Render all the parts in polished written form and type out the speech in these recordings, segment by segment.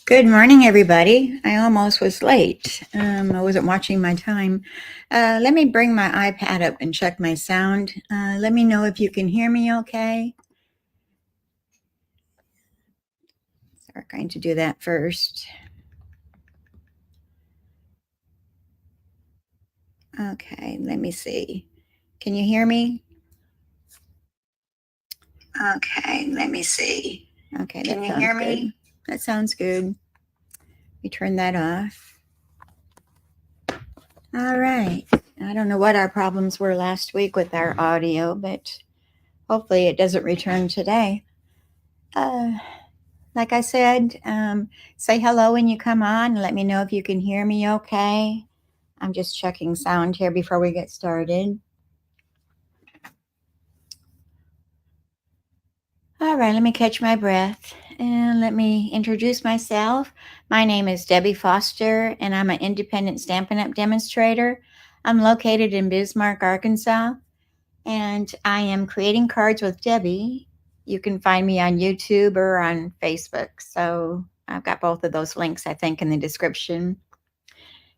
Good morning, everybody. I almost was late. I wasn't watching my time. Let me bring my iPad up and check my sound. Let me know if you can hear me okay. So we're going to do that first. Okay, let me see. Can you hear me? Okay, let me see. Okay, can you hear me? That sounds good. We turn that off. All right. I don't know what our problems were last week with our audio, but hopefully it doesn't return today. Like I said, say hello when you come on and let me know if you can hear me okay. I'm just checking sound here before we get started. All right, let me catch my breath and let me introduce myself. My name is Debbie Foster, and I'm an independent Stampin' Up! Demonstrator. I'm located in Bismarck, Arkansas, and I am creating cards with Debbie. You can find me on YouTube or on Facebook. So I've got both of those links, I think, in the description.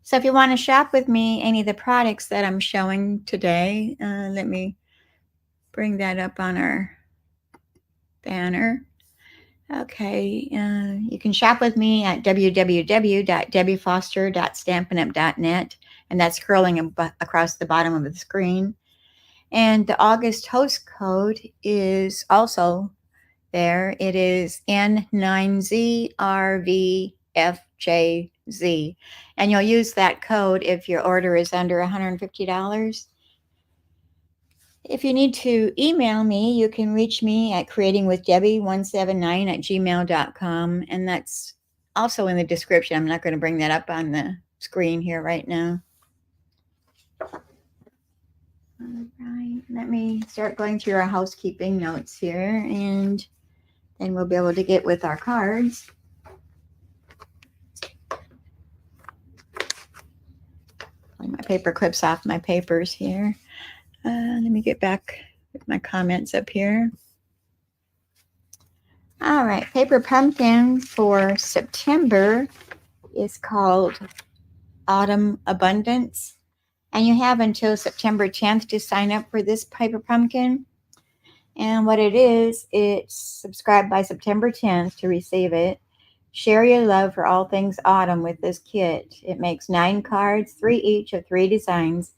So if you want to shop with me, any of the products that I'm showing today, let me bring that up on our banner. Okay, you can shop with me at www.debbiefoster.stampinup.net, and that's scrolling across the bottom of the screen. And the August host code is also there. It is N9ZRVFJZ. And you'll use that code if your order is under $150. If you need to email me, you can reach me at creatingwithdebbie179@gmail.com. And that's also in the description. I'm not going to bring that up on the screen here right now. All right, let me start going through our housekeeping notes here, and then we'll be able to get with our cards. Pulling my paper clips off my papers here. Let me get back with my comments up here. All right, paper pumpkin for September is called Autumn Abundance. And you have until September 10th to sign up for this paper pumpkin. And what it is, it's subscribe by September 10th to receive it. Share your love for all things autumn with this kit. It makes 9 cards, 3 each of 3 designs.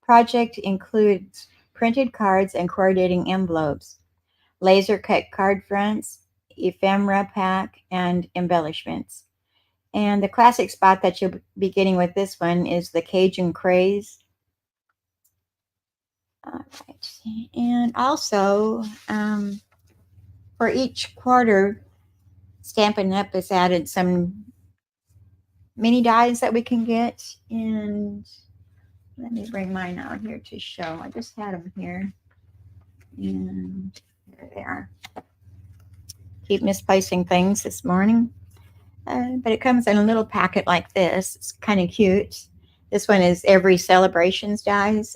Project includes printed cards and coordinating envelopes, laser cut card fronts, ephemera pack, and embellishments. And the classic spot that you'll be getting with this one is the Cajun Craze. All right. And also, for each quarter, Stampin' Up! Has added some mini dies that we can get. And let me bring mine out here to show. I just had them here. And there they are. Keep misplacing things this morning. But it comes in a little packet like this. It's kind of cute. This one is Every Celebrations dies.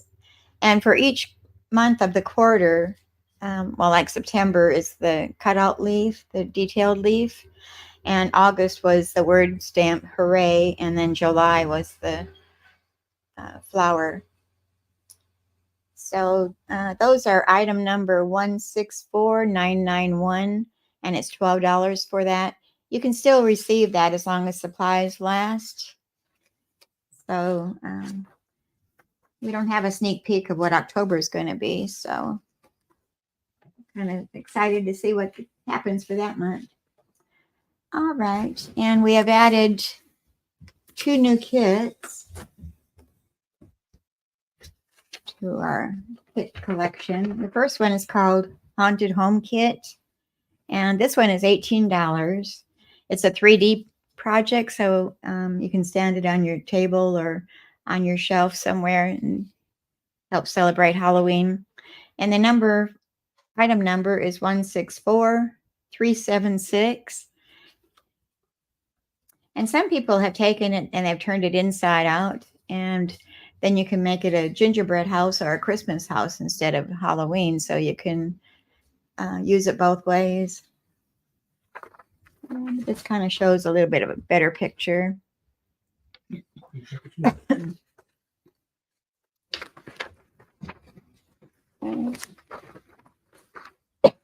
And for each month of the quarter, like September is the cutout leaf, the detailed leaf. And August was the word stamp, hooray. And then July was the flower. So those are item number 164991, and it's $12 for that. You can still receive that as long as supplies last. So we don't have a sneak peek of what October is going to be. So kind of excited to see what happens for that month. All right. And we have added 2 new kits to our kit collection. The first one is called Haunted Home Kit. And this one is $18. It's a 3D project, so you can stand it on your table or on your shelf somewhere and help celebrate Halloween. And the item number is 164376. And some people have taken it and they've turned it inside out, and then you can make it a gingerbread house or a Christmas house instead of Halloween, so you can use it both ways. This kind of shows a little bit of a better picture.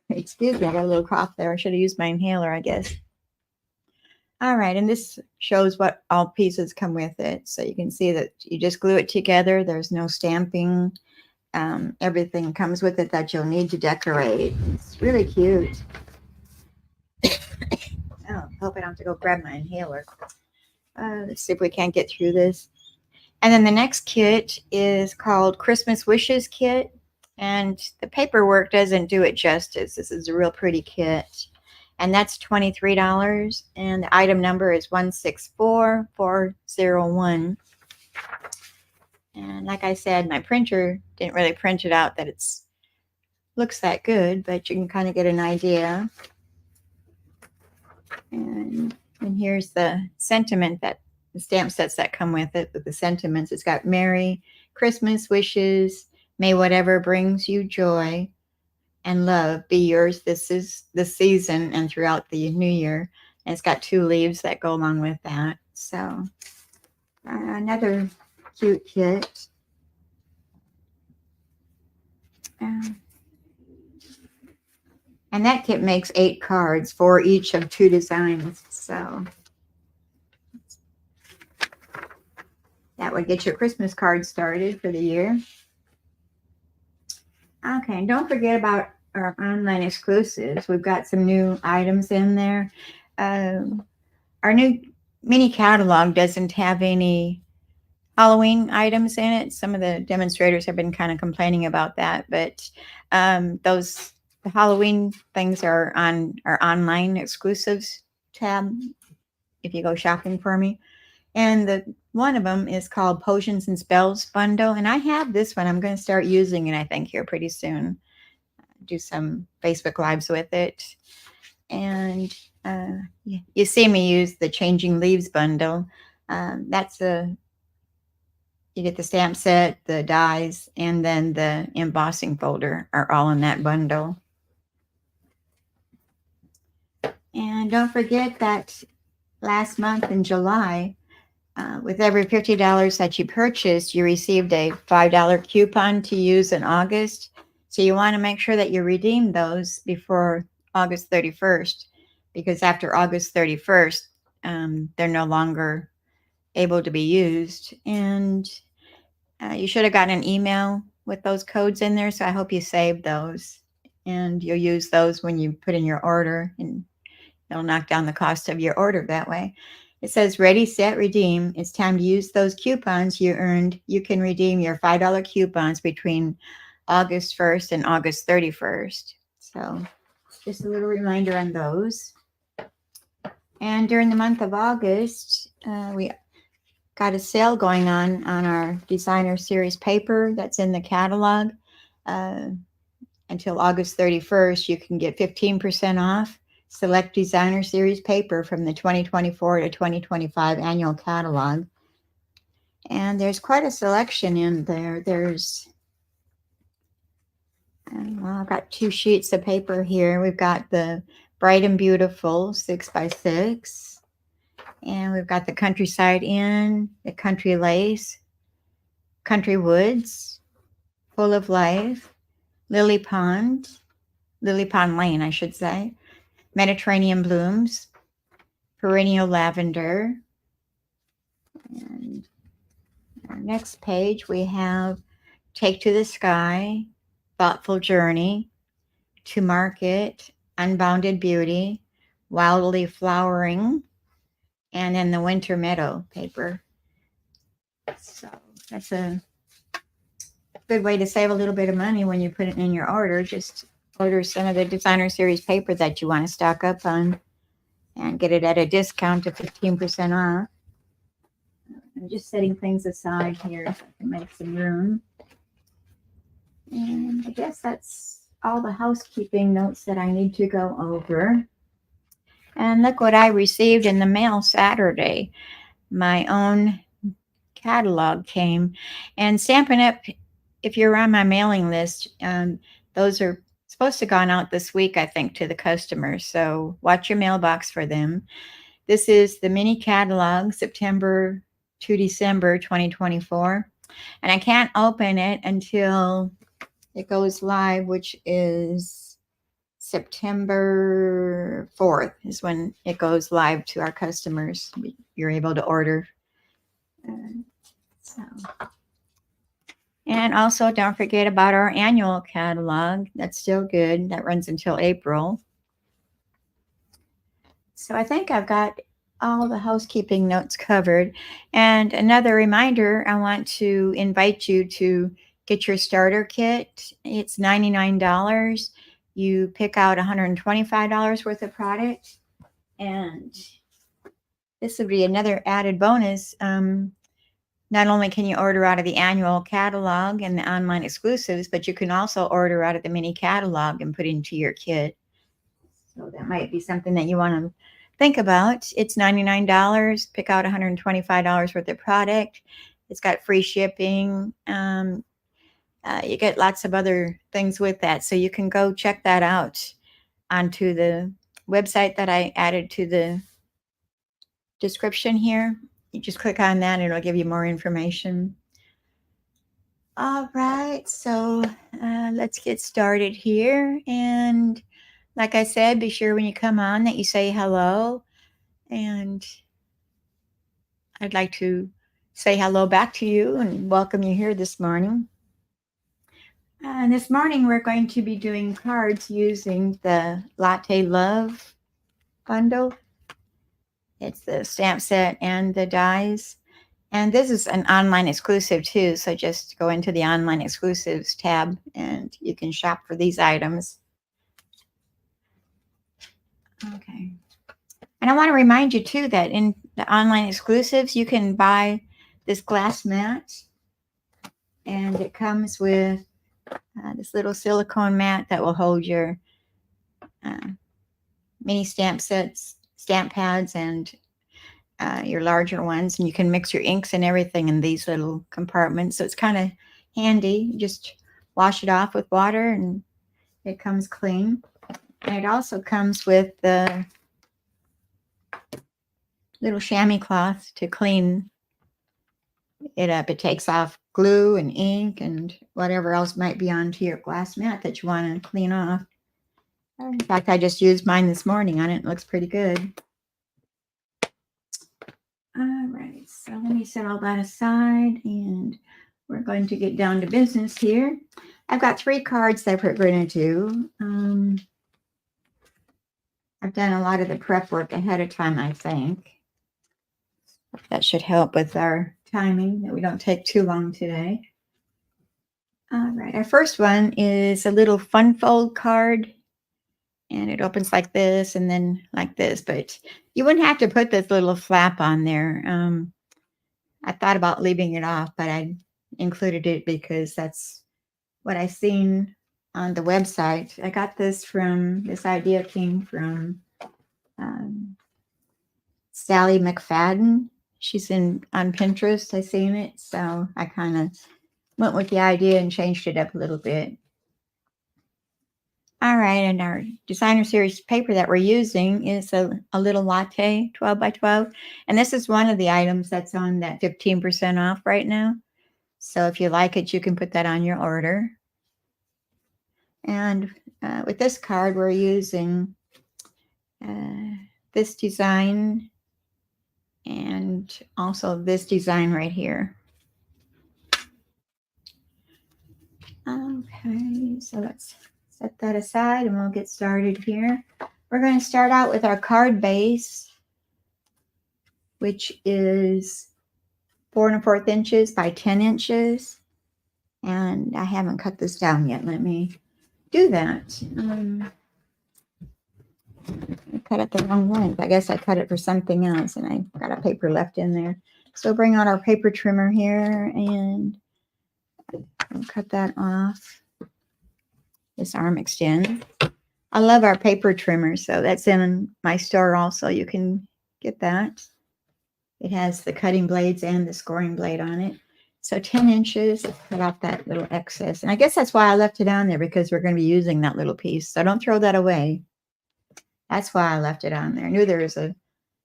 Excuse me, I got a little cough there. I should have used my inhaler, I guess. All right, and this shows what all pieces come with it. So you can see that you just glue it together. There's no stamping. Everything comes with it that you'll need to decorate. It's really cute. Oh, hope I don't have to go grab my inhaler. Let's see if we can't get through this. And then the next kit is called Christmas Wishes Kit. And the paperwork doesn't do it justice. This is a real pretty kit. And that's $23. And the item number is 164401. And like I said, my printer didn't really print it out that it's looks that good, but you can kind of get an idea. And here's the sentiment that the stamp sets that come with it, with the sentiments. It's got Merry Christmas wishes. May whatever brings you joy and love be yours this season and throughout the new year. And it's got 2 leaves that go along with that. So another cute kit. And that kit makes 8 cards for each of 2 designs. So that would get your Christmas card started for the year. Okay, and don't forget about our online exclusives. We've got some new items in there. Our new mini catalog doesn't have any Halloween items in it. Some of the demonstrators have been kind of complaining about that, but the Halloween things are on our online exclusives tab if you go shopping for me. And one of them is called Potions and Spells Bundle. And I have this one. I'm going to start using it, I think, here pretty soon. Do some Facebook Lives with it. And you see me use the Changing Leaves bundle. You get the stamp set, the dies, and then the embossing folder are all in that bundle. And don't forget that last month in July, with every $50 that you purchased, you received a $5 coupon to use in August. So you want to make sure that you redeem those before August 31st, because after August 31st, they're no longer able to be used. And you should have gotten an email with those codes in there. So I hope you saved those and you'll use those when you put in your order, and it'll knock down the cost of your order that way. It says ready, set, redeem. It's time to use those coupons you earned. You can redeem your $5 coupons between August 1st and August 31st. So just a little reminder on those. And during the month of August, we got a sale going on our designer series paper that's in the catalog. Until August 31st, you can get 15% off select designer series paper from the 2024 to 2025 annual catalog. And there's quite a selection in there. I've got 2 sheets of paper here. We've got the Bright and Beautiful 6x6. And we've got the Countryside Inn, the Country Lace, Country Woods, Full of Life, Lily Pond Lane, I should say, Mediterranean Blooms, Perennial Lavender. And our next page, we have Take to the Sky, Thoughtful Journey, To Market, Unbounded Beauty, Wildly Flowering, and then the Winter Meadow paper. So that's a good way to save a little bit of money when you put it in your order. Just order some of the designer series paper that you want to stock up on and get it at a discount of 15% off. I'm just setting things aside here so I can make some room. And I guess that's all the housekeeping notes that I need to go over. And look what I received in the mail Saturday. My own catalog came. And Stampin' Up, if you're on my mailing list, those are supposed to gone out this week, I think, to the customers. So watch your mailbox for them. This is the mini catalog, September to December 2024. And I can't open it until it goes live, which is September 4th is when it goes live to our customers. You're able to order. So. And also don't forget about our annual catalog. That's still good. That runs until April. So I think I've got all the housekeeping notes covered. And another reminder, I want to invite you to get your starter kit. It's $99. You pick out $125 worth of product. And this would be another added bonus. Not only can you order out of the annual catalog and the online exclusives, but you can also order out of the mini catalog and put into your kit. So that might be something that you want to think about. It's $99. Pick out $125 worth of product. It's got free shipping. You get lots of other things with that. So you can go check that out onto the website that I added to the description here. You just click on that and it'll give you more information. All right, so let's get started here. And like I said, be sure when you come on that you say hello. And I'd like to say hello back to you and welcome you here this morning. And this morning we're going to be doing cards using the Latte Love Bundle. It's the stamp set and the dies. And this is an online exclusive too. So just go into the online exclusives tab and you can shop for these items. Okay. And I want to remind you too that in the online exclusives, you can buy this glass mat. And it comes with this little silicone mat that will hold your mini stamp sets, stamp pads, and your larger ones. And you can mix your inks and everything in these little compartments. So it's kind of handy. You just wash it off with water and it comes clean. And it also comes with the little chamois cloth to clean it up. It takes off glue and ink and whatever else might be onto your glass mat that you want to clean off. In fact, I just used mine this morning on it. It looks pretty good. All right, so let me set all that aside and we're going to get down to business here. I've got 3 cards that we're going to do. I've done a lot of the prep work ahead of time, I think. That should help with our timing, that we don't take too long today. All right, our first one is a little fun fold card. And it opens like this and then like this. But you wouldn't have to put this little flap on there. I thought about leaving it off, but I included it because that's what I seen on the website. I got this idea came from Sally McFadden. She's on Pinterest. I seen it. So I kind of went with the idea and changed it up a little bit. All right, and our designer series paper that we're using is a little latte 12 by 12. And this is one of the items that's on that 15% off right now. So if you like it, you can put that on your order. And with this card, we're using this design and also this design right here. Okay, so let's set that aside and we'll get started here. We're going to start out with our card base, which is 4 1/4 inches by 10 inches. And I haven't cut this down yet. Let me do that. I cut it the wrong length. I guess I cut it for something else and I got a paper left in there. So bring out our paper trimmer here and we'll cut that off. This arm extend. I love our paper trimmer, so that's in my store also. You can get that. It has the cutting blades and the scoring blade on it. So 10 inches, cut off that little excess. And I guess that's why I left it on there, because we're going to be using that little piece. So don't throw that away. That's why I left it on there. I knew there was a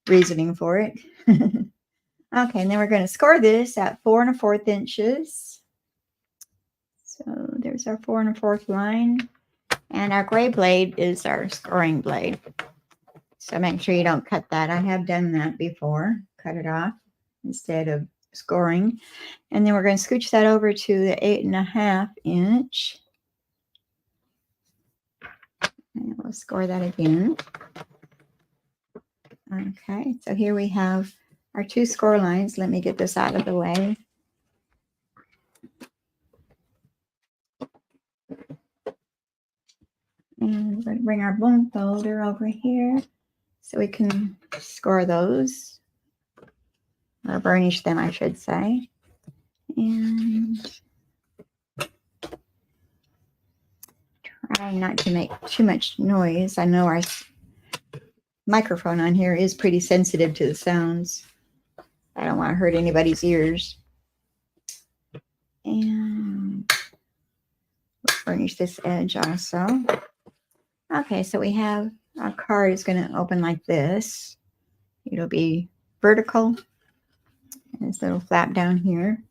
reasoning for it. Okay, and then we're going to score this at 4 1/4 inches. So there's our 4 1/4 line. And our gray blade is our scoring blade. So make sure you don't cut that. I have done that before. Cut it off instead of scoring. And then we're going to scooch that over to the 8 1/2 inch. And we'll score that again. Okay, so here we have our 2 score lines. Let me get this out of the way. And we're going to bring our bone folder over here so we can score those, or burnish them, I should say. And try not to make too much noise. I know our microphone on here is pretty sensitive to the sounds. I don't want to hurt anybody's ears. And we'll burnish this edge also. Okay, so we have our card is going to open like this. It'll be vertical. And this little flap down here.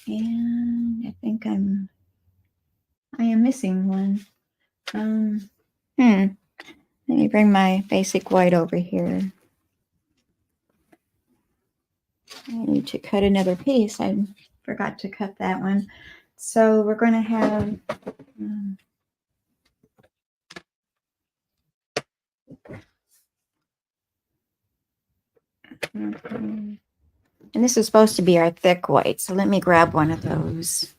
And I think I am missing one. Let me bring my basic white over here. I need to cut another piece. I forgot to cut that one. So we're going to have and this is supposed to be our thick white. So let me grab one of those.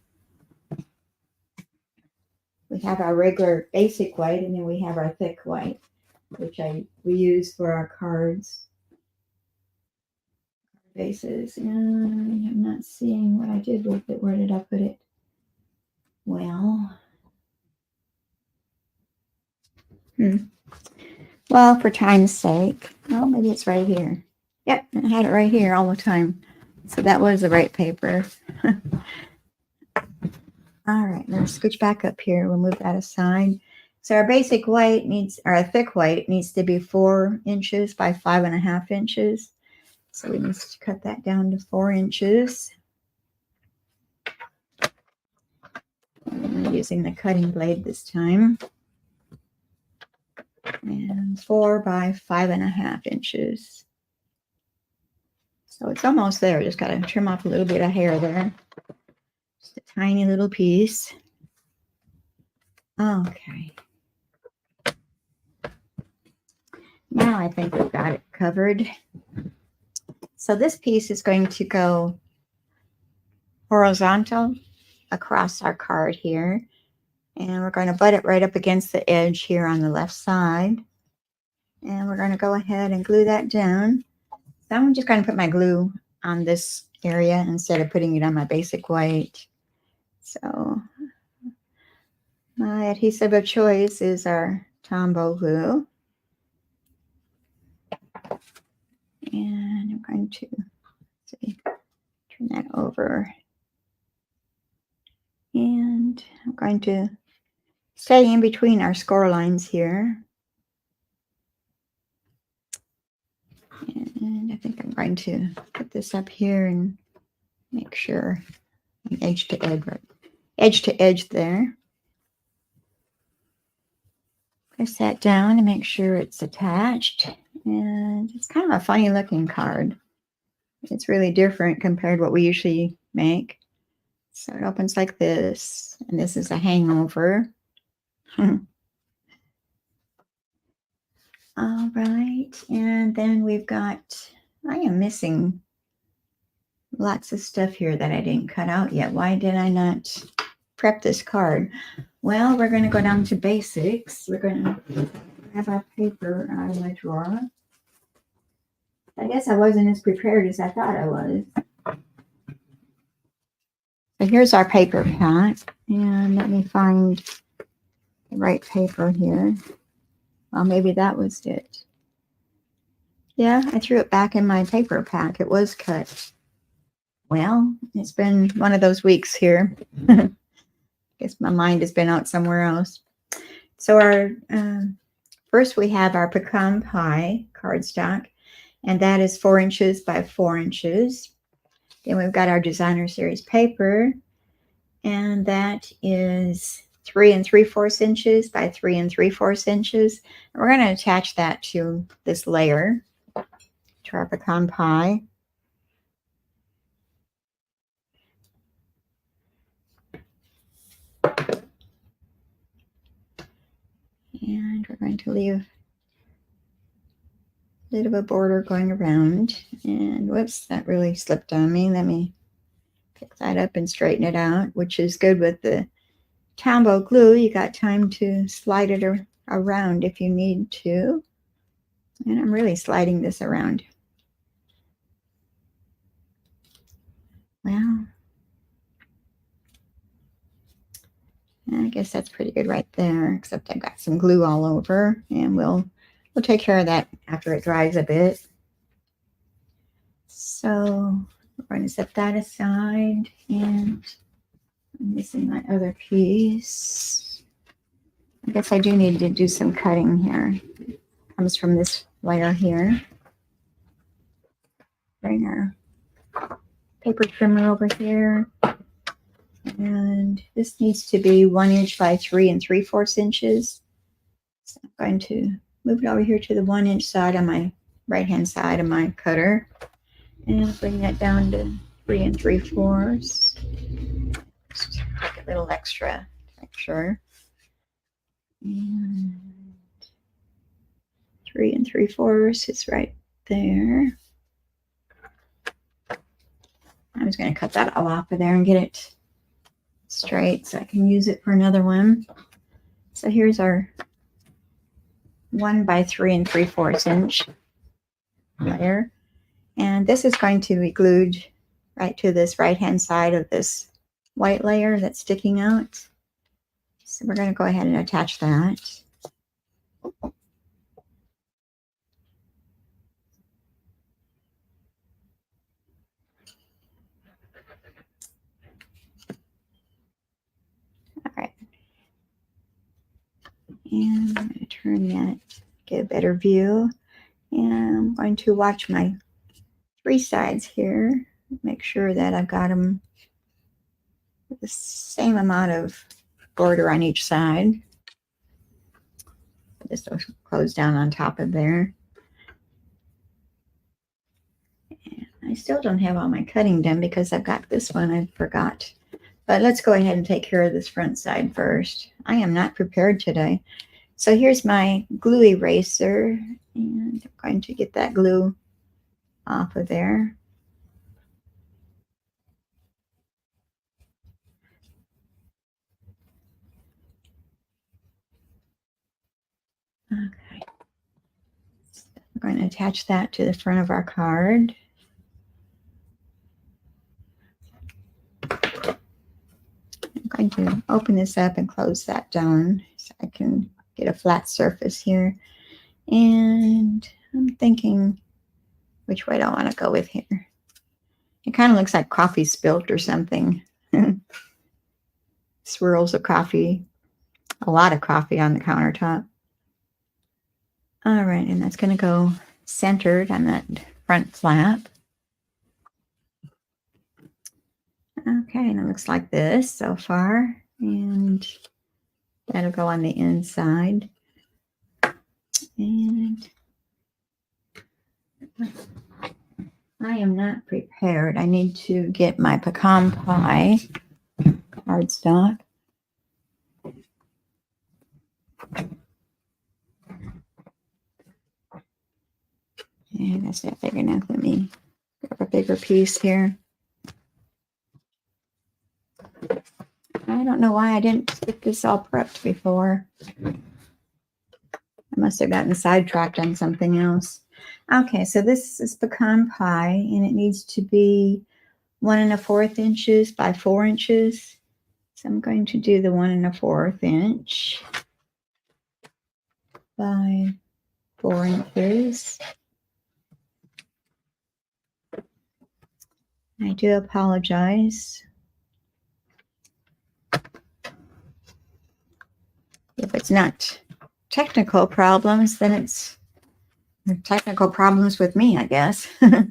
We have our regular basic white, and then we have our thick white, which we use for our cards bases. And I'm not seeing what I did with it. Where did I put it? Well, well, for time's sake, well, maybe it's right here. Yep, I had it right here all the time. So that was the right paper. All right, let's scooch back up here. We'll move that aside. So our basic white needs, or our thick white needs to be 4 inches by 5 1/2 inches. So we need to cut that down to 4 inches. I'm using the cutting blade this time. And 4 by 5 1/2 inches. So it's almost there. Just got to trim off a little bit of hair there. Just a tiny little piece. Okay. Now I think we've got it covered. So this piece is going to go horizontal across our card here. And we're going to butt it right up against the edge here on the left side. And we're going to go ahead and glue that down. So I'm just going to put my glue on this area instead of putting it on my basic white. So my adhesive of choice is our Tombow glue. And I'm going to turn that over. And I'm going to stay in between our score lines here. And I think I'm going to put this up here and make sure I'm edge to edge there. Press that down and make sure it's attached. And it's kind of a funny looking card. It's really different compared to what we usually make. So it opens like this, and this is a hangover. All right, and then we've got, I am missing lots of stuff here that I didn't cut out yet. Why did I not prep this card? Well, we're going to go down to basics. We're going to have our paper out of my drawer. I guess I wasn't as prepared as I thought I was. So here's our paper pack, and let me find the right paper here. Well, maybe that was it. Yeah, I threw it back in my paper pack. It was cut. Well, it's been one of those weeks here. Guess my mind has been out somewhere else. So our first we have our pecan pie cardstock, and that is 4 inches by 4 inches. Then we've got our designer series paper, and that is 3 3/4 inches by 3 3/4 inches. And we're going to attach that to this layer, to our pecan pie. And we're going to leave a bit of a border going around. And whoops, that really slipped on me. Let me pick that up and straighten it out, which is good with the Tombow glue. You got time to slide it around if you need to. And I'm really sliding this around. Well, I guess that's pretty good right there, except I've got some glue all over, and we'll take care of that after it dries a bit. So we're going to set that aside, and I'm missing my other piece. I guess I do need to do some cutting here. It comes from this layer here. Bring our paper trimmer over here. And this needs to be 1 inch by 3 3/4 inches. So I'm going to move it over here to the 1 inch side on my right hand side of my cutter, and bring that down to 3 3/4. Just take a little extra to make sure. And 3 3/4 is right there. I'm just going to cut that all off of there and get it straight so I can use it for another one. So here's our 1 by 3 3/4 inch layer, and this is going to be glued right to this right hand side of this white layer that's sticking out. So we're going to go ahead and attach that. All right. And I'm going to turn that, get a better view. And I'm going to watch my 3 sides here, make sure that I've got them with the same amount of border on each side. This will close down on top of there. And I still don't have all my cutting done because I've got this one I forgot. But let's go ahead and take care of this front side first. I am not prepared today. So here's my glue eraser, and I'm going to get that glue off of there. Okay. So we're going to attach that to the front of our card. I'm going to open this up and close that down so I can get a flat surface here. And I'm thinking which way do I want to go with here. It kind of looks like coffee spilt or something. Swirls of coffee, a lot of coffee on the countertop. All right, and that's going to go centered on that front flap. Okay, and it looks like this so far, and that'll go on the inside. And I am not prepared. I need to get my pecan pie cardstock. And that's not big enough. Let me grab a bigger piece here. I don't know why I didn't get this all prepped before. I must have gotten sidetracked on something else. Okay, so this is pecan pie, and it needs to be 1 1/4 inches by 4 inches. So I'm going to do the 1 1/4 inch by 4 inches. I do apologize. If it's not technical problems, then it's technical problems with me, I guess. So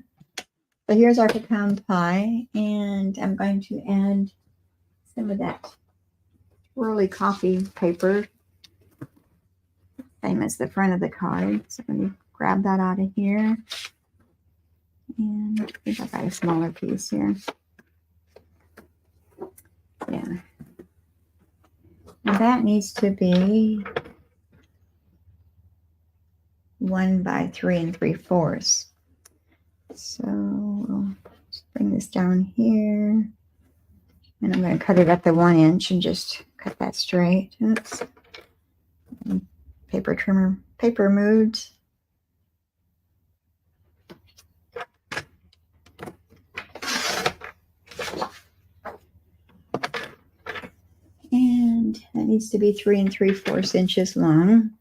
here's our pecan pie, and I'm going to add some of that swirly coffee paper, same as the front of the card. So let me grab that out of here. And I think I got a smaller piece here. Yeah. Now that needs to be 1 by 3 3/4. So we'll just bring this down here. And I'm going to cut it at the 1 inch and just cut that straight. Oops. And paper trimmer, paper moved. And that needs to be 3 3/4 inches long.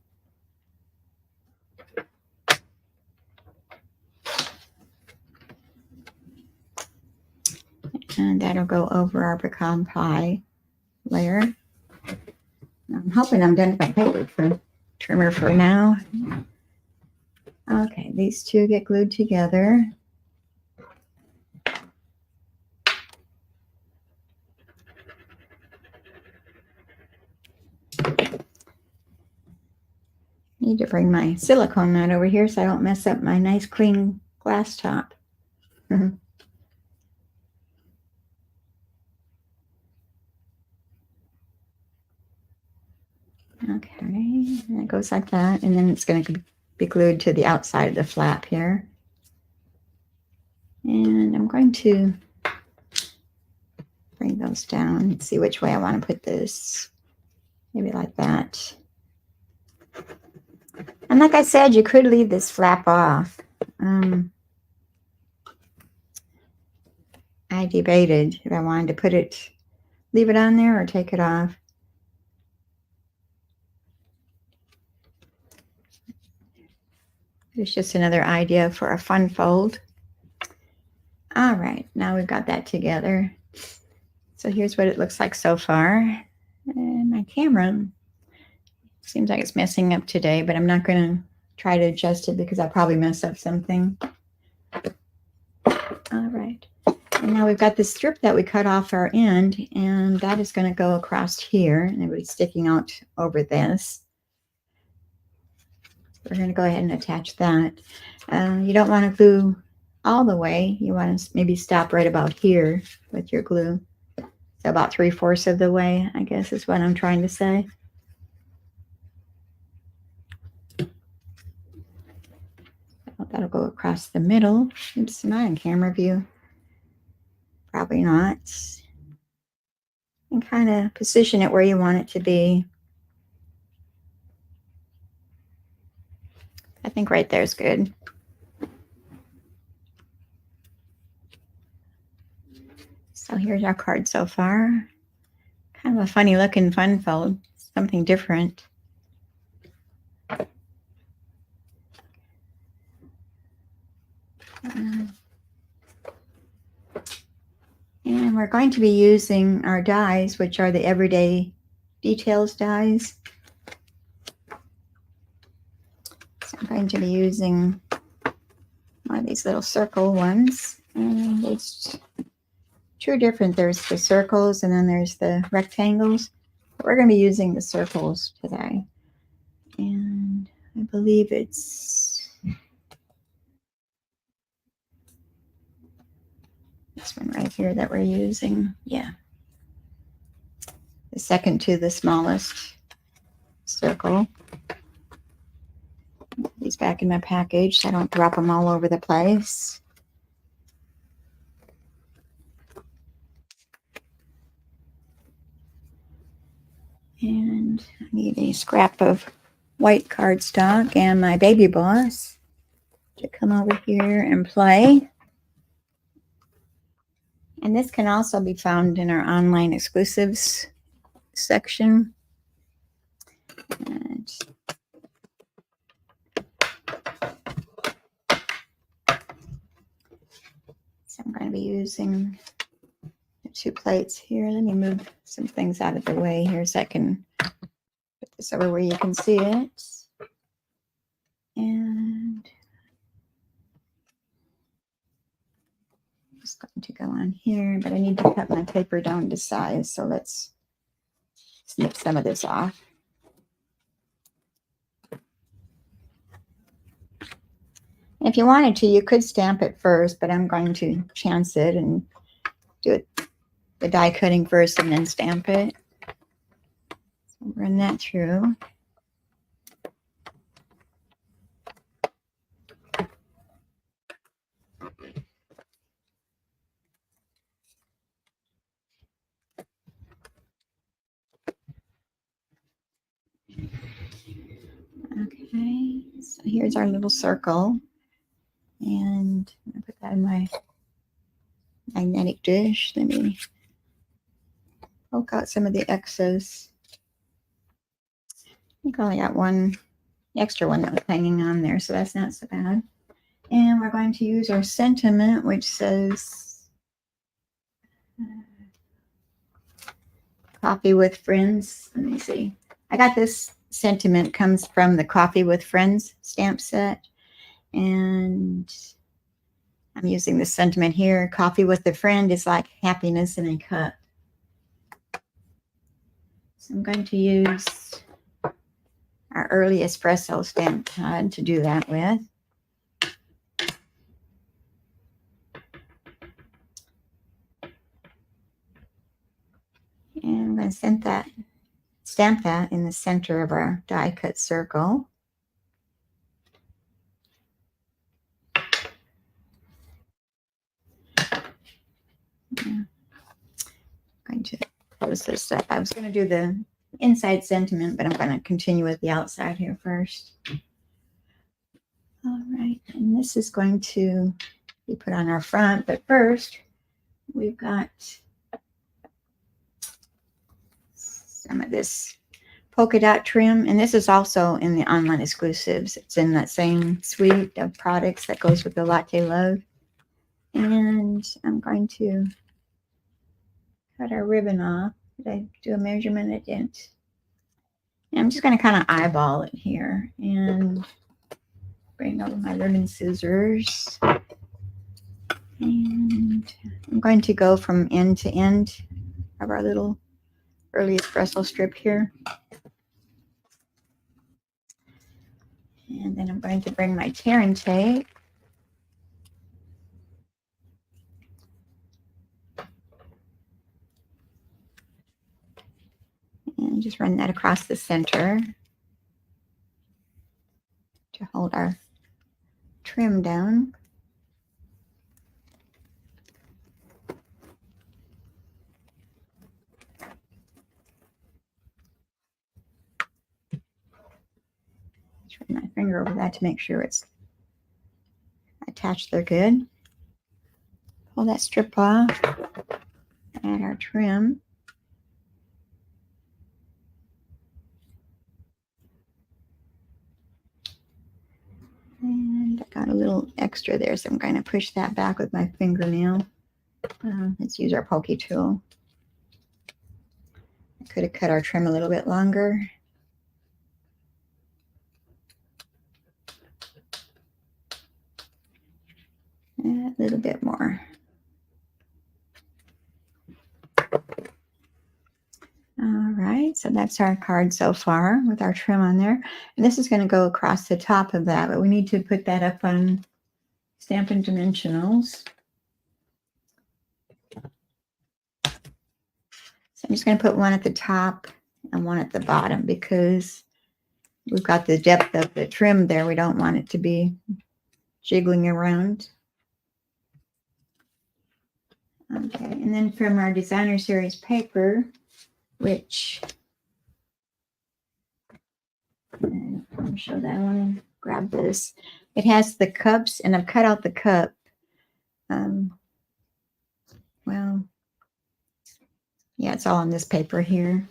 And that'll go over our pecan pie layer. I'm hoping I'm done with my paper trimmer for now. Okay, these two get glued together. Need to bring my silicone mat over here so I don't mess up my nice clean glass top. Okay, and it goes like that, and then it's going to be glued to the outside of the flap here. And I'm going to bring those down and see which way I want to put this. Maybe like that. And like I said, you could leave this flap off. I debated if I wanted to put it, leave it on there or take it off. It's just another idea for a fun fold. All right, now we've got that together. So here's what it looks like so far. And my camera seems like it's messing up today, but I'm not going to try to adjust it because I'll probably mess up something. All right. And now we've got this strip that we cut off our end, and that is going to go across here, and it will be sticking out over this. We're going to go ahead and attach that. You don't want to glue all the way. You want to maybe stop right about here with your glue. So about 3/4 of the way, I guess is what I'm trying to say. That'll go across the middle. Oops, am I in camera view? Probably not. And kind of position it where you want it to be. I think right there is good. So here's our card so far. Kind of a funny looking fun fold. Something different. And we're going to be using our dies, which are the Everyday Details dies. So I'm going to be using one of these little circle ones. And it's two different. There's the circles and then there's the rectangles. But we're going to be using the circles today. And I believe it's this one right here that we're using. Yeah. The second to the smallest circle. Put these back in my package so I don't drop them all over the place. And I need a scrap of white cardstock and my baby boss to come over here and play. And this can also be found in our online exclusives section. And so I'm going to be using the 2 plates here. Let me move some things out of the way here so I can put this over where you can see it. And it's going to go on here, but I need to cut my paper down to size. So let's snip some of this off. If you wanted to, you could stamp it first, but I'm going to chance it and do it, the die cutting first and then stamp it. So run that through. Okay, so here's our little circle. And I'm going to put that in my magnetic dish. Let me poke out some of the excess. I think I only got one extra one that was hanging on there, so that's not so bad. And we're going to use our sentiment, which says Coffee with Friends. Let me see. I got this sentiment, comes from the Coffee with Friends stamp set. And I'm using the sentiment here. Coffee with a friend is like happiness in a cup. So I'm going to use our early espresso stamp pad to do that with. And I'm going to stamp that in the center of our die cut circle. I'm going to close this up. I was going to do the inside sentiment, but I'm going to continue with the outside here first. All right, and this is going to be put on our front, but first we've got some of this polka dot trim, and this is also in the online exclusives. It's in that same suite of products that goes with the Latte Love. And I'm going to cut our ribbon off. Did I do a measurement? I didn't. And I'm just going to kind of eyeball it here and bring over my ribbon scissors. And I'm going to go from end to end of our little early espresso strip here. And then I'm going to bring my tear and tape. And just run that across the center to hold our trim down. Just run my finger over that to make sure it's attached there good. Pull that strip off, add our trim. And I got a little extra there, so I'm going to push that back with my fingernail. Let's use our pokey tool. I could have cut our trim a little bit longer. A little bit more. All right, so that's our card so far with our trim on there. And this is going to go across the top of that, but we need to put that up on Stampin' Dimensionals. So I'm just going to put one at the top and one at the bottom because we've got the depth of the trim there. We don't want it to be jiggling around. Okay, and then from our Designer Series paper, which I'll show that one. Grab this. It has the cups, and I've cut out the cup. Well, yeah, it's all on this paper here.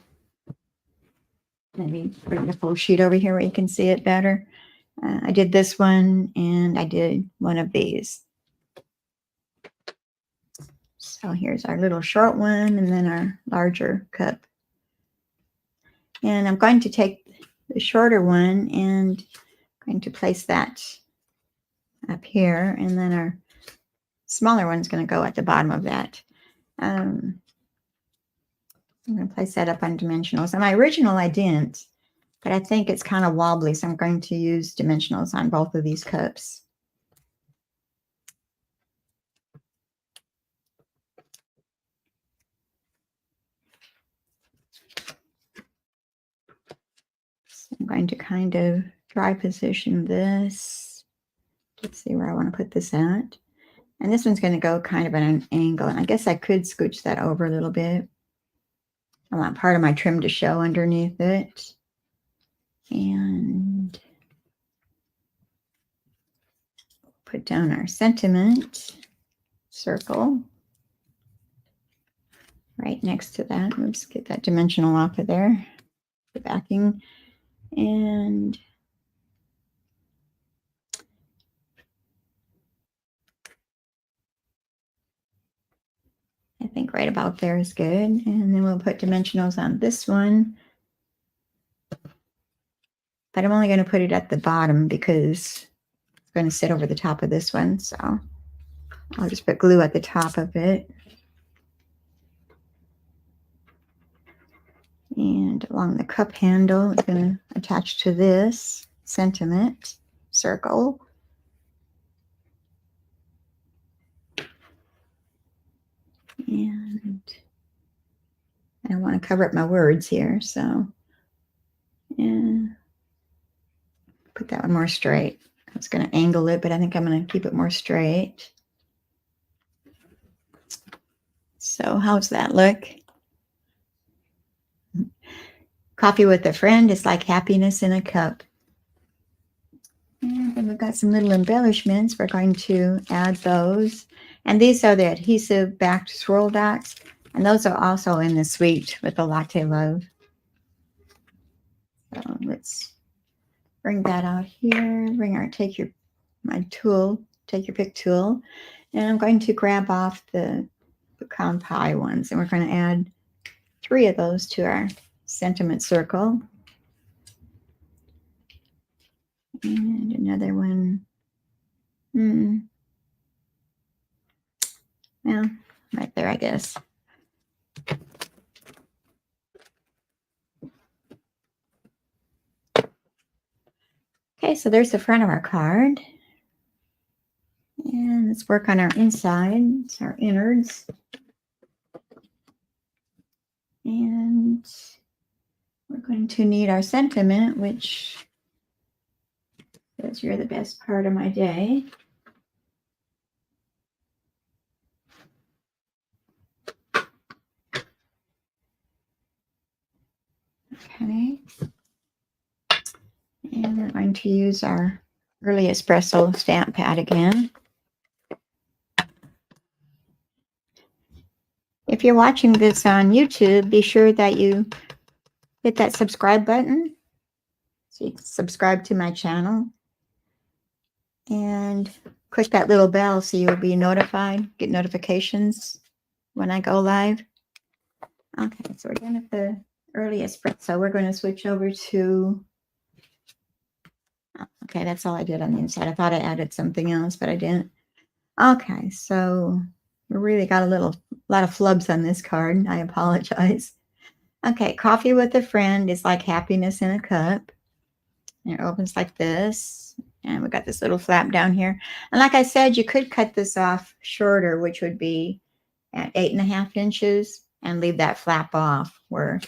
Let me bring the full sheet over here where you can see it better. I did this one, and I did one of these. So here's our little short one and then our larger cup. And I'm going to take the shorter one and I'm going to place that up here, and then our smaller one's going to go at the bottom of that. I'm going to place that up on dimensionals. On my original I didn't, but I think it's kind of wobbly, so I'm going to use dimensionals on both of these cups. So I'm going to kind of dry position this. Let's see where I want to put this at. And this one's going to go kind of at an angle. And I guess I could scooch that over a little bit. I want part of my trim to show underneath it. And put down our sentiment circle right next to that. Oops, get that dimensional off of there. The backing. And I think right about there is good. And then we'll put dimensionals on this one. But I'm only going to put it at the bottom because it's going to sit over the top of this one. So I'll just put glue at the top of it. And along the cup handle, it's going to attach to this sentiment circle. And I don't want to cover up my words here, so yeah, put that one more straight. I was going to angle it, but I think I'm going to keep it more straight. So how's that look? Coffee with a friend is like happiness in a cup. And then we've got some little embellishments. We're going to add those. And these are the adhesive backed swirl dots. And those are also in the suite with the Latte Love. So let's bring that out here. Take your pick tool. And I'm going to grab off the pecan pie ones. And we're going to add 3 of those to our sentiment circle. And another one. Well, right there, I guess. Okay, so there's the front of our card. And let's work on our insides, our innards. And we're going to need our sentiment, which says you're the best part of my day. Okay. And we're going to use our early espresso stamp pad again. If you're watching this on YouTube, be sure that you hit that subscribe button so you can subscribe to my channel. And click that little bell so you'll be notified, get notifications when I go live. Okay, so we're done with the early espresso. We're going to switch over to, okay, that's all I did on the inside. I thought I added something else, but I didn't. Okay, so we really got a lot of flubs on this card. I apologize. Okay, coffee with a friend is like happiness in a cup. And it opens like this. And we got this little flap down here. And like I said, you could cut this off shorter, which would be at 8.5 inches, and leave that flap off where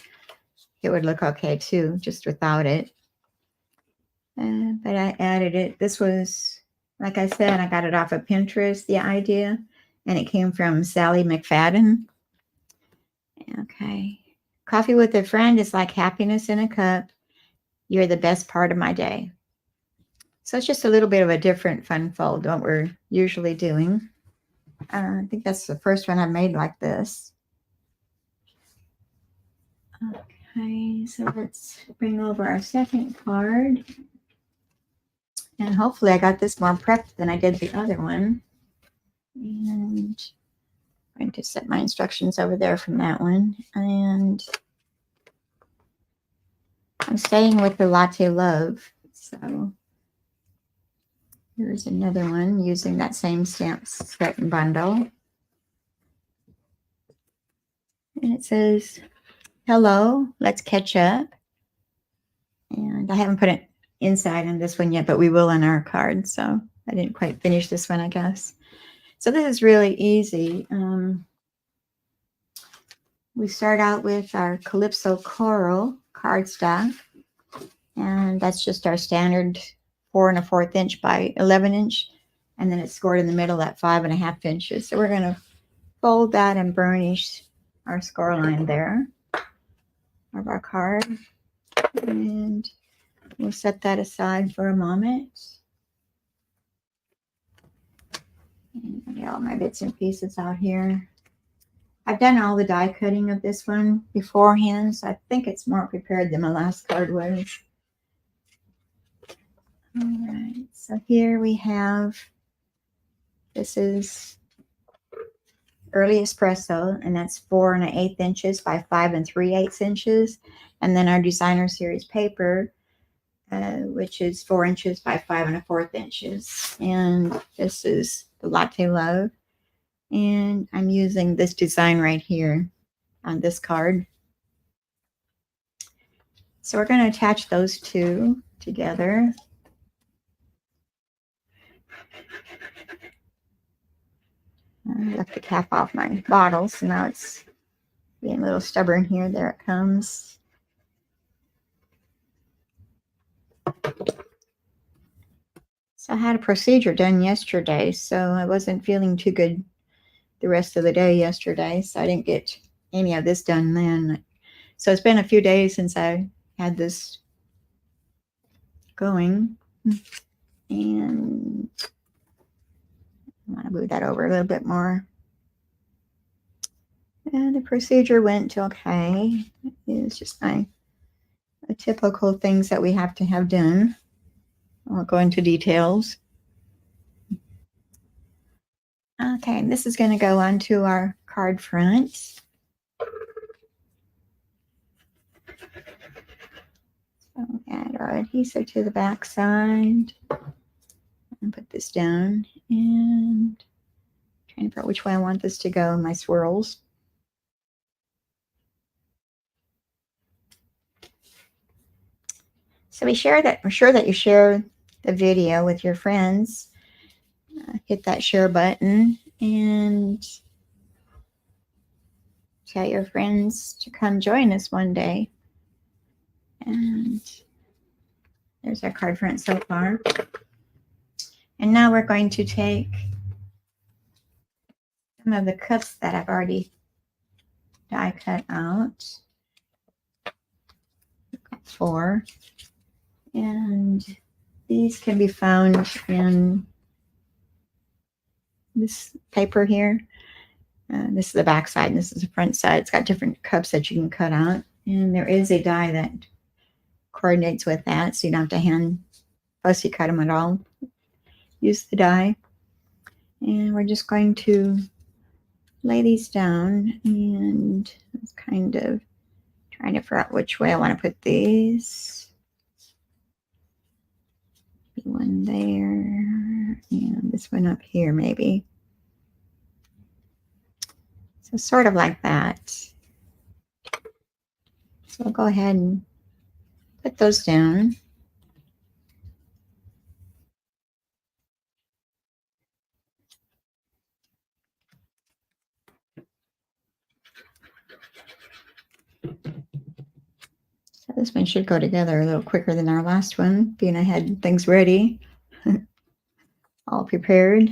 it would look okay too, just without it. But I added it. This was, like I said, I got it off of Pinterest, the idea, and it came from Sally McFadden. Okay. Coffee with a friend is like happiness in a cup. You're the best part of my day. So it's just a little bit of a different fun fold than what we're usually doing. I think that's the first one I've made like this. Okay, so let's bring over our second card. And hopefully I got this more prepped than I did the other one. And I'm going to set my instructions over there from that one. And I'm staying with the Latte Love. So here's another one using that same Stampin' bundle. And it says, hello, let's catch up. And I haven't put it inside on this one yet, but we will on our card. So I didn't quite finish this one, I guess. So this is really easy. We start out with our Calypso Coral cardstock. And that's just our standard 4 1/4 inch by 11 inch. And then it's scored in the middle at 5 1/2 inches. So we're going to fold that and burnish our score line there of our card. And we'll set that aside for a moment. And I get all my bits and pieces out here. I've done all the die cutting of this one beforehand, so I think it's more prepared than my last card was. All right, so here we have, this is Early Espresso, and that's 4 1/8 inches by 5 3/8 inches. And then our Designer Series paper, which is 4 inches by 5 1/4 inches. And this is the Latte Love. And I'm using this design right here on this card. So we're going to attach those two together. I left the cap off my bottle, so now it's being a little stubborn here. There it comes. So I had a procedure done yesterday, so I wasn't feeling too good the rest of the day yesterday, so I didn't get any of this done then. So it's been a few days since I had this going. And I want to move that over a little bit more. And the procedure went okay. It's just the typical things that we have to have done. I won't go into details. Okay, this is going to go onto our card front. So add our adhesive to the back side. And put this down. And trying to figure out which way I want this to go in my swirls. So be sure that you share the video with your friends. Hit that share button and tell your friends to come join us one day. And there's our card front so far. And now we're going to take some of the cups that I've already die cut out. We've got 4. And these can be found in this paper here. This is the back side and this is the front side. It's got different cups that you can cut out. And there is a die that coordinates with that, so you don't have to hand fussy cut them at all. Use the die. And we're just going to lay these down and kind of trying to figure out which way I want to put these. One there and this one up here maybe. So sort of like that. So I'll go ahead and put those down. So this one should go together a little quicker than our last one, being I had things ready, all prepared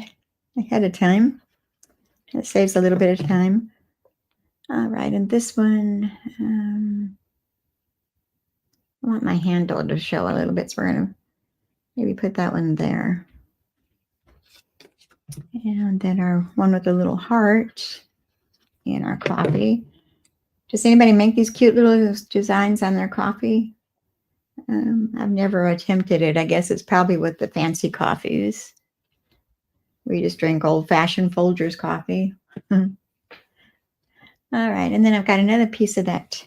ahead of time. It saves a little bit of time. All right, and this one, I want my handle to show a little bit, so we're going to maybe put that one there. And then our one with the little heart in our coffee. Does anybody make these cute little designs on their coffee? I've never attempted it. I guess it's probably with the fancy coffees. We just drink old-fashioned Folgers coffee. All right, and then I've got another piece of that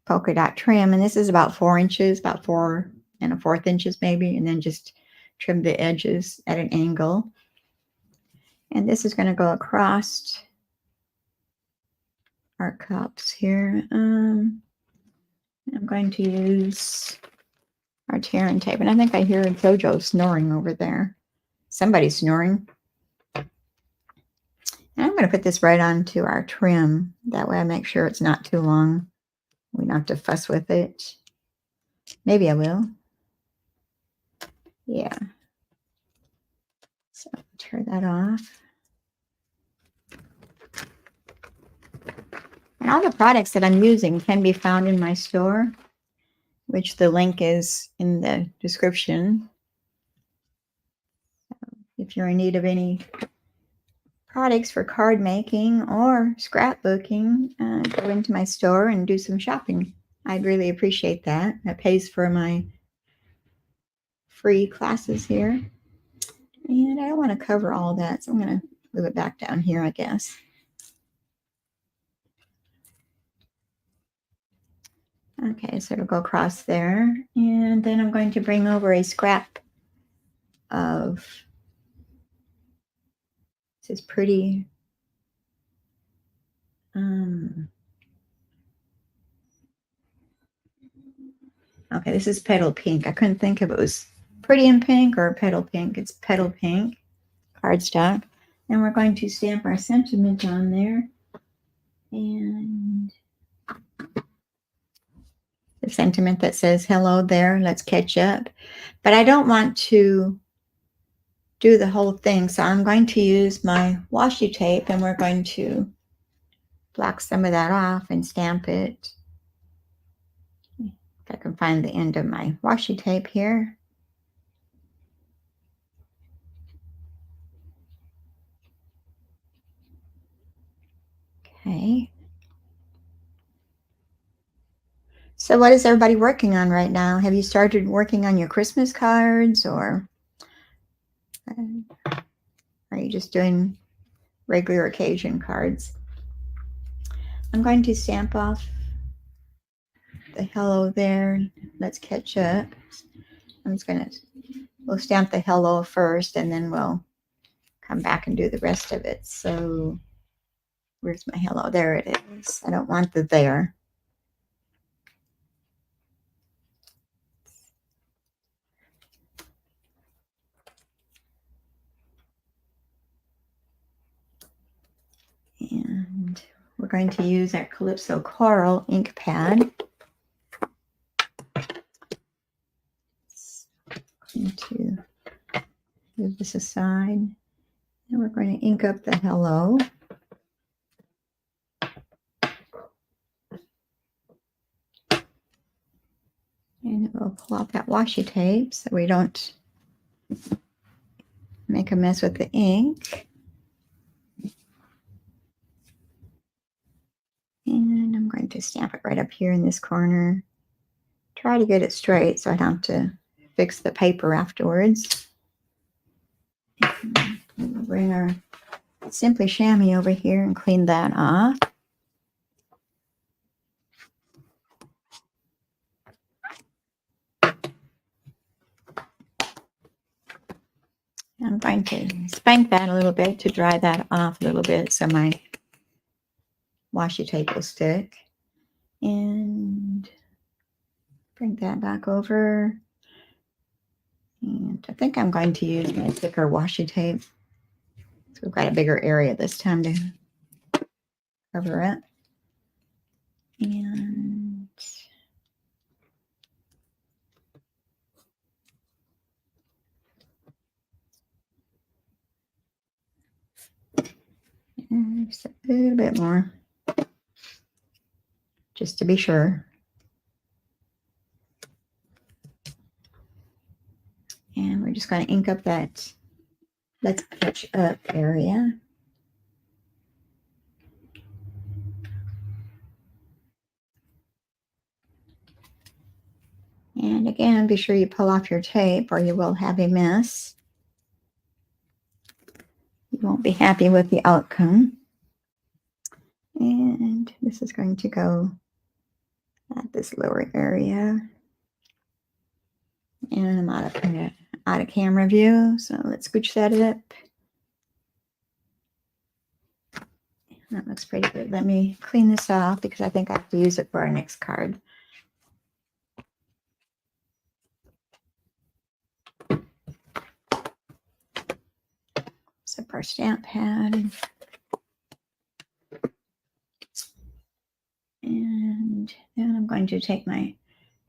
polka dot trim, and this is about 4 inches, about 4 1/4 inches maybe, and then just trim the edges at an angle. And this is going to go across our cups here. I'm going to use our tear and tape, and I think I hear Jojo snoring over there. Somebody's snoring. And I'm going to put this right onto our trim. That way I make sure it's not too long. We don't have to fuss with it. Maybe I will. Yeah. So turn that off. And all the products that I'm using can be found in my store, which the link is in the description. If you're in need of any products for card making or scrapbooking, go into my store and do some shopping. I'd really appreciate that. That pays for my free classes here. And I don't want to cover all that, so I'm going to move it back down here, I guess. Okay, so it'll go across there. And then I'm going to bring over a scrap of, this is pretty, okay, this is petal pink. I couldn't think if it was pretty in pink or petal pink. It's petal pink cardstock. And we're going to stamp our sentiment on there. And the sentiment that says, hello there, let's catch up. But I don't want to do the whole thing, so I'm going to use my washi tape, and we're going to block some of that off and stamp it. If I can find the end of my washi tape here. Okay. So what is everybody working on right now? Have you started working on your Christmas cards, or are you just doing regular occasion cards? I'm going to stamp off the hello there. Let's catch up. I'm just going to, we'll stamp the hello first, and then we'll come back and do the rest of it. So where's my hello? There it is. I don't want the there. And we're going to use our Calypso Coral ink pad. Going to move this aside. And we're going to ink up the hello. And we'll pull out that washi tape so we don't make a mess with the ink. And I'm going to stamp it right up here in this corner. Try to get it straight so I don't have to fix the paper afterwards. And we'll bring our Simply Chamois over here and clean that off. I'm going to spank that a little bit to dry that off a little bit so my washi tape will stick. And bring that back over. And I think I'm going to use my thicker washi tape. So we've got a bigger area this time to cover it. And just a little bit more, just to be sure. And we're just going to ink up that let's catch up area. And again, be sure you pull off your tape or you will have a mess. You won't be happy with the outcome. And this is going to go at this lower area. And I'm out of camera view, so let's scooch that up. That looks pretty good. Let me clean this off because I think I have to use it for our next card. Zip our stamp pad. And then I'm going to take my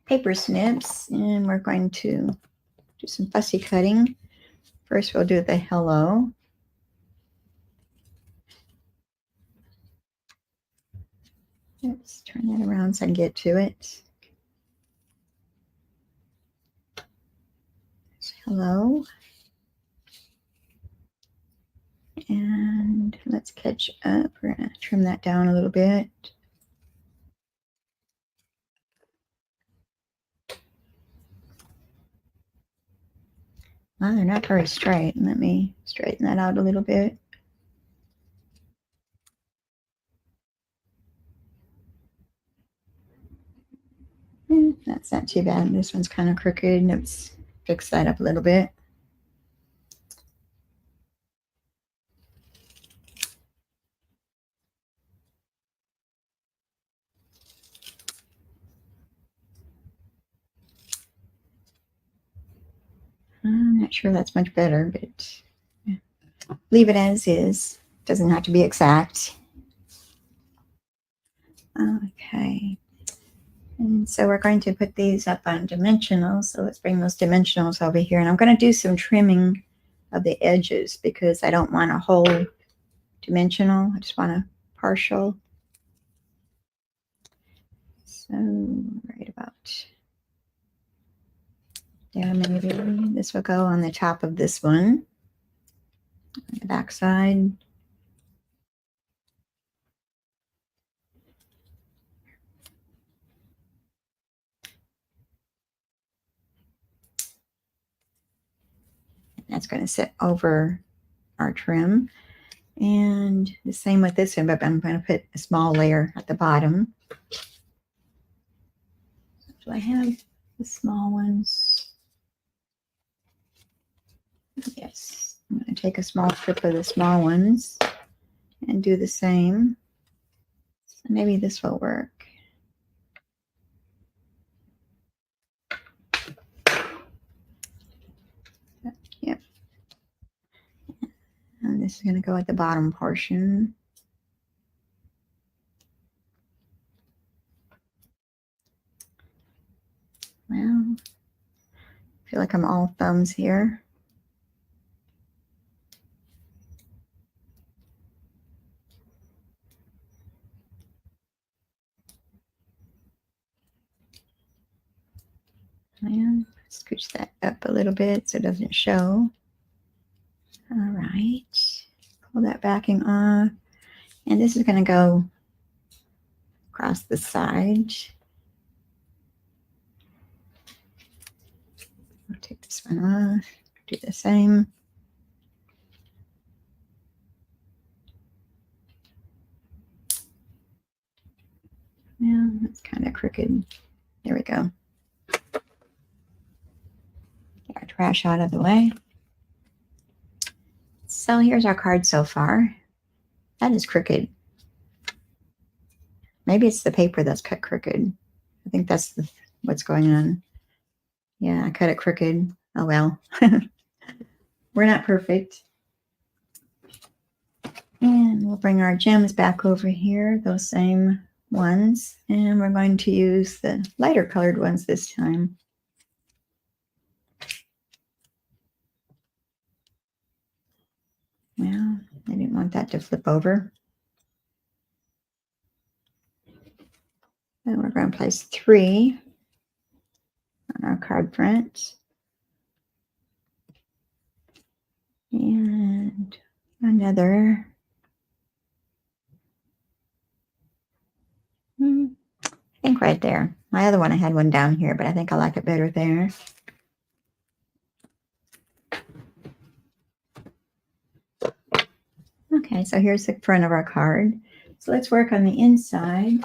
paper snips and we're going to do some fussy cutting. First, we'll do the hello. Let's turn that around so I can get to it. Hello. And let's catch up. We're going to trim that down a little bit. Well, they're not very straight. Let me straighten that out a little bit. That's not too bad. This one's kind of crooked. Let's fix that up a little bit. I'm not sure that's much better, but leave it as is. Doesn't have to be exact. Okay. And so we're going to put these up on dimensionals. So let's bring those dimensionals over here. And I'm going to do some trimming of the edges because I don't want a whole dimensional. I just want a partial. So right about there, maybe. This will go on the top of this one, on the back side. That's going to sit over our trim. And the same with this one, but I'm going to put a small layer at the bottom. Do I have the small ones? Yes. I'm going to take a small strip of the small ones and do the same. So maybe this will work. Yep. And this is going to go at the bottom portion. Well, I feel like I'm all thumbs here. And scooch that up a little bit so it doesn't show. All right. Pull that backing off. And this is going to go across the side. I'll take this one off. Do the same. Yeah, that's kind of crooked. There we go. Get our trash out of the way. So here's our card so far. That is crooked. Maybe it's the paper that's cut crooked. I think that's what's going on. Yeah, I cut it crooked. Oh well. We're not perfect. And we'll bring our gems back over here, those same ones. And we're going to use the lighter colored ones this time. Well, I didn't want that to flip over. And we're going to place 3 on our card front. And another. I think right there. My other one, I had one down here, but I think I like it better there. Okay, so here's the front of our card. So let's work on the inside.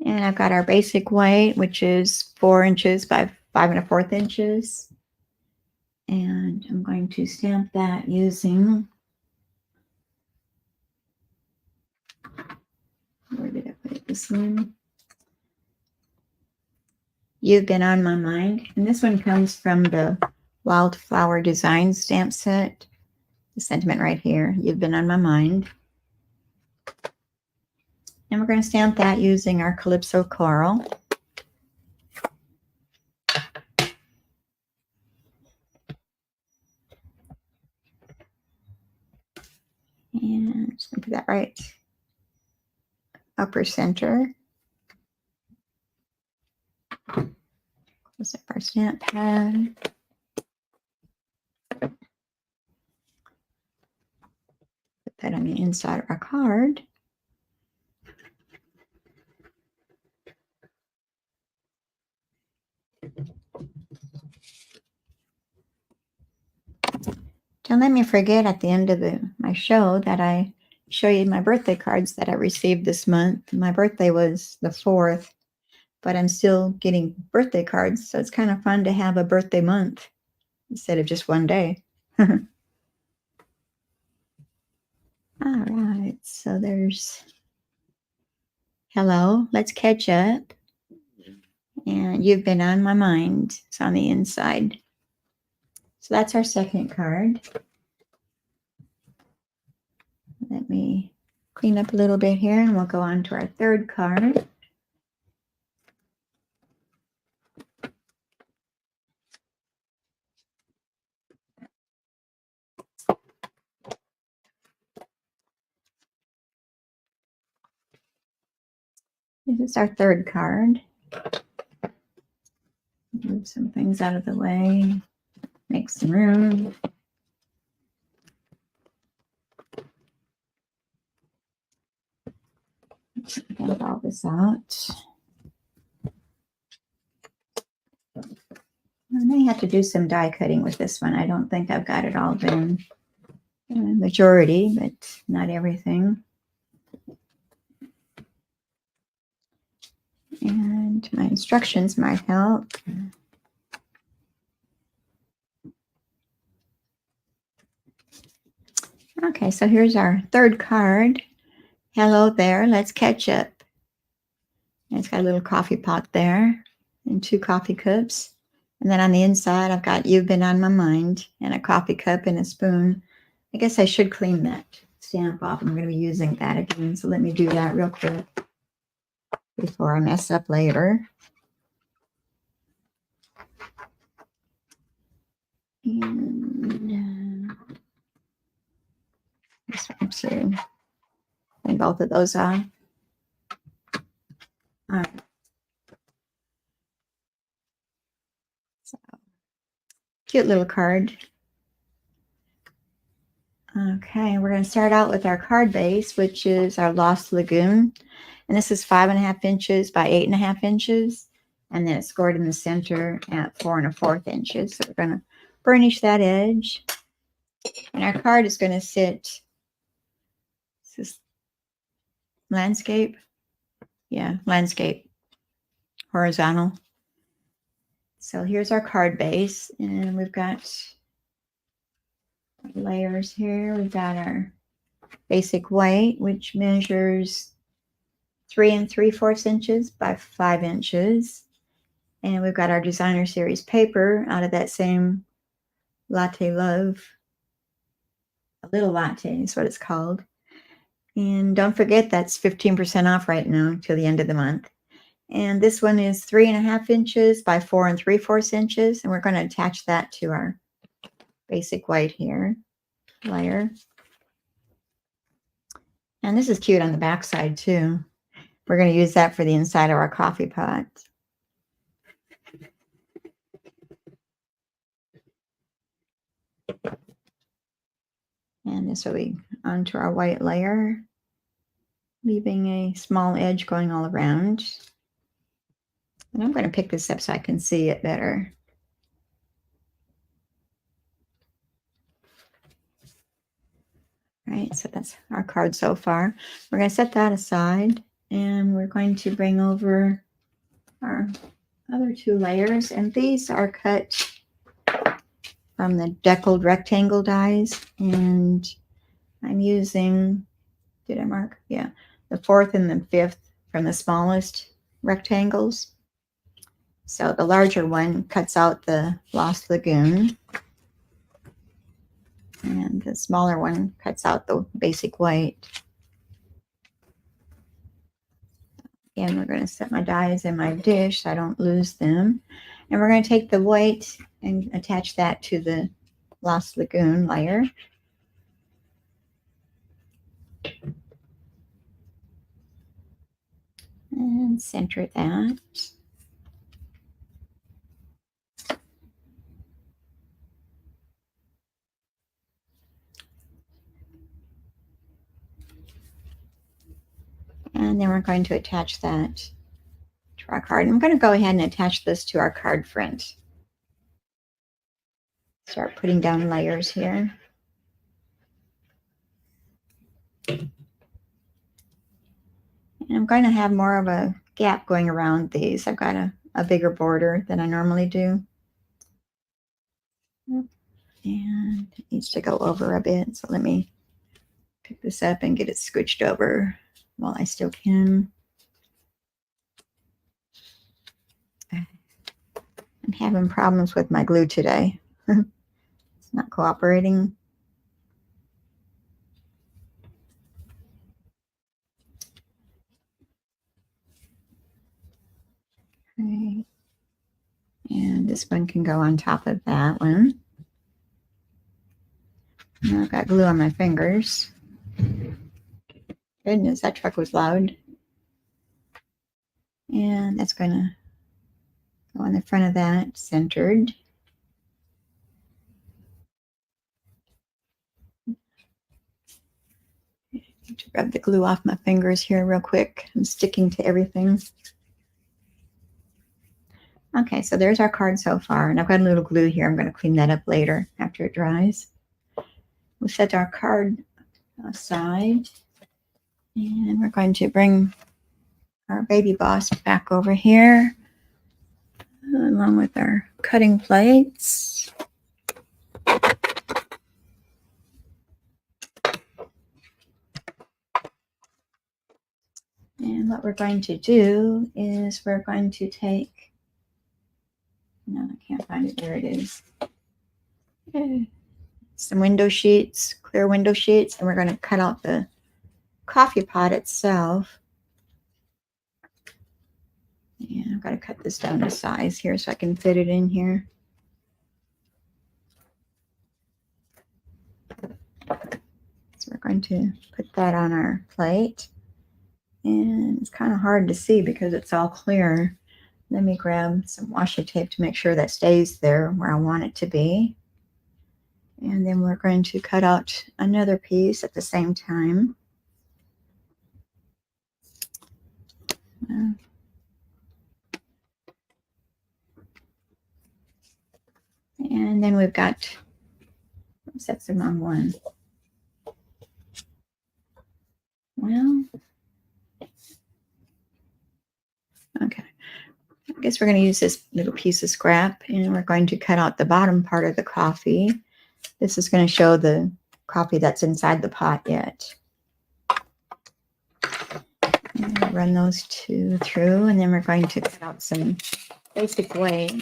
And I've got our basic white, which is 4 inches by 5 1/4 inches. And I'm going to stamp that using, where did I put this one? You've Been on My Mind. And this one comes from the Wildflower Design stamp set. The sentiment right here, You've Been on My Mind. And we're going to stamp that using our Calypso Coral. And just going to put that right upper center. Close up our stamp pad. Put that on the inside of our card. Don't let me forget at the end of my show that I show you my birthday cards that I received this month. My birthday was the 4th, but I'm still getting birthday cards, so it's kind of fun to have a birthday month instead of just one day. All right, so there's Hello, Let's Catch Up, and You've Been on My Mind. It's on the inside. So that's our second card. Let me clean up a little bit here, and we'll go on to our third card. This is our third card. Move some things out of the way, make some room. Get all this out. I may have to do some die cutting with this one. I don't think I've got it all done. Majority, but not everything. And my instructions might help. Okay, so here's our third card. Hello there, let's catch up. And it's got a little coffee pot there and 2 coffee cups. And then on the inside, I've got You've Been on My Mind and a coffee cup and a spoon. I guess I should clean that stamp off. I'm going to be using that again. So let me do that real quick before I mess up later. And this one too. And both of those off. All right. So, cute little card. Okay, we're going to start out with our card base, which is our Lost Lagoon. And this is 5 1/2 inches by 8 1/2 inches. And then it's scored in the center at 4 1/4 inches. So we're going to burnish that edge. And our card is going to sit, is this landscape? Yeah, landscape, horizontal. So here's our card base. And we've got layers here. We've got our basic white, which measures 3 3/4 inches by 5 inches. And we've got our designer series paper out of that same Latte Love. A little latte is what it's called. And don't forget that's 15% off right now till the end of the month. And this one is 3 1/2 inches by 4 3/4 inches. And we're going to attach that to our basic white here layer. And this is cute on the back side too. We're going to use that for the inside of our coffee pot. And this will be onto our white layer, leaving a small edge going all around. And I'm going to pick this up so I can see it better. right, so that's our card so far. We're going to set that aside, and we're going to bring over our other 2 layers, and these are cut from the deckled rectangle dies, and I'm using, did I mark? Yeah, the 4th and the 5th from the smallest rectangles. So the larger one cuts out the Lost Lagoon, and the smaller one cuts out the basic white. Again, we're going to set my dies in my dish so I don't lose them. And we're going to take the white and attach that to the Lost Lagoon layer. And center that. And then we're going to attach that to our card. I'm going to go ahead and attach this to our card front. Start putting down layers here. And I'm going to have more of a gap going around these. I've got a bigger border than I normally do. And it needs to go over a bit. So let me pick this up and get it scooched over while I still can. I'm having problems with my glue today. It's not cooperating. Okay. And this one can go on top of that one. Now I've got glue on my fingers. Goodness, that truck was loud. And that's going to go on the front of that, centered. To rub the glue off my fingers here real quick. I'm sticking to everything. Okay, so there's our card so far, and I've got a little glue here. I'm going to clean that up later after it dries. We'll set our card aside, and we're going to bring our baby boss back over here, along with our cutting plates. And what we're going to do is we're going to take, no, I can't find it, there it is. Okay. Some window sheets, clear window sheets, and we're going to cut out the coffee pot itself. And I've got to cut this down to size here so I can fit it in here. So we're going to put that on our plate. And it's kind of hard to see because it's all clear. Let me grab some washi tape to make sure that stays there where I want it to be. And then we're going to cut out another piece at the same time. And then we've got, oops, that's the wrong one. Well, okay. I guess we're going to use this little piece of scrap, and we're going to cut out the bottom part of the coffee. This is going to show the coffee that's inside the pot yet. And run those 2 through, and then we're going to cut out some basic white.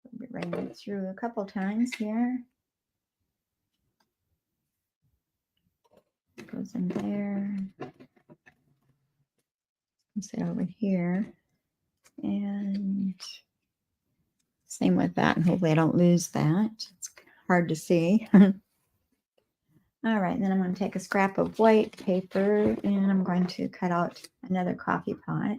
We'll be running it through a couple times here. It goes in there. Sit over here. And same with that, and hopefully I don't lose that. It's hard to see. All right, then I'm going to take a scrap of white paper, and I'm going to cut out another coffee pot.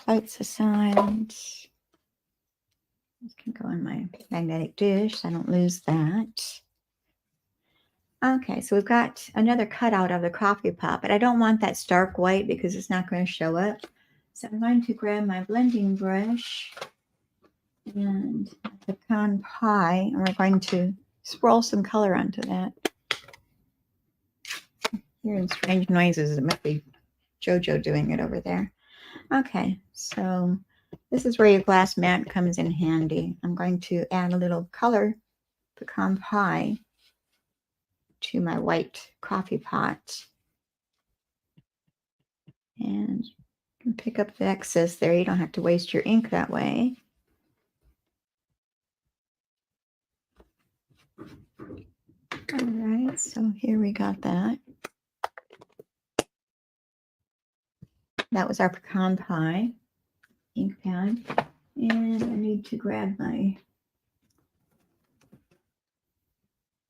floats aside. This can go in my magnetic dish so I don't lose that. Okay, so we've got another cutout of the coffee pot, but I don't want that stark white because it's not going to show up. So I'm going to grab my blending brush and pecan pie, and we're going to swirl some color onto that. Hearing strange noises. It might be JoJo doing it over there. Okay, so this is where your glass mat comes in handy. I'm going to add a little color pecan pie to my white coffee pot. And you can pick up the excess there. You don't have to waste your ink that way. All right, so here we got that. That was our pecan pie ink pad. And I need to grab my,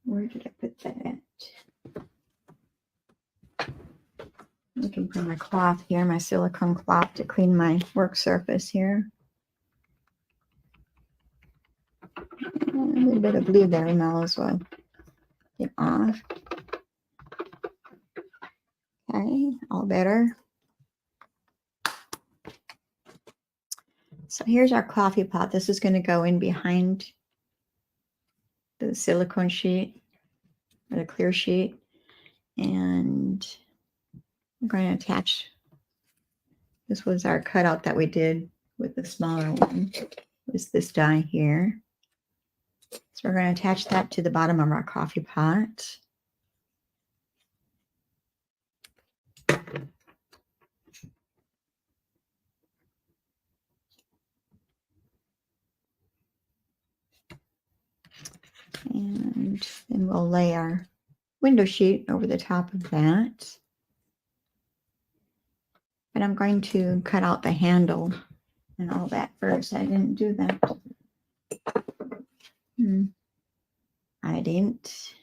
where did I put that at? Looking for my cloth here, my silicone cloth to clean my work surface here. A little bit of blueberry might as well get off. Okay, all better. So here's our coffee pot. This is going to go in behind the silicone sheet or the clear sheet. And I'm going to attach, this was our cutout that we did with the smaller one. It was this die here. So we're going to attach that to the bottom of our coffee pot. And then we'll lay our window sheet over the top of that. But I'm going to cut out the handle and all that first. I didn't do that. I didn't.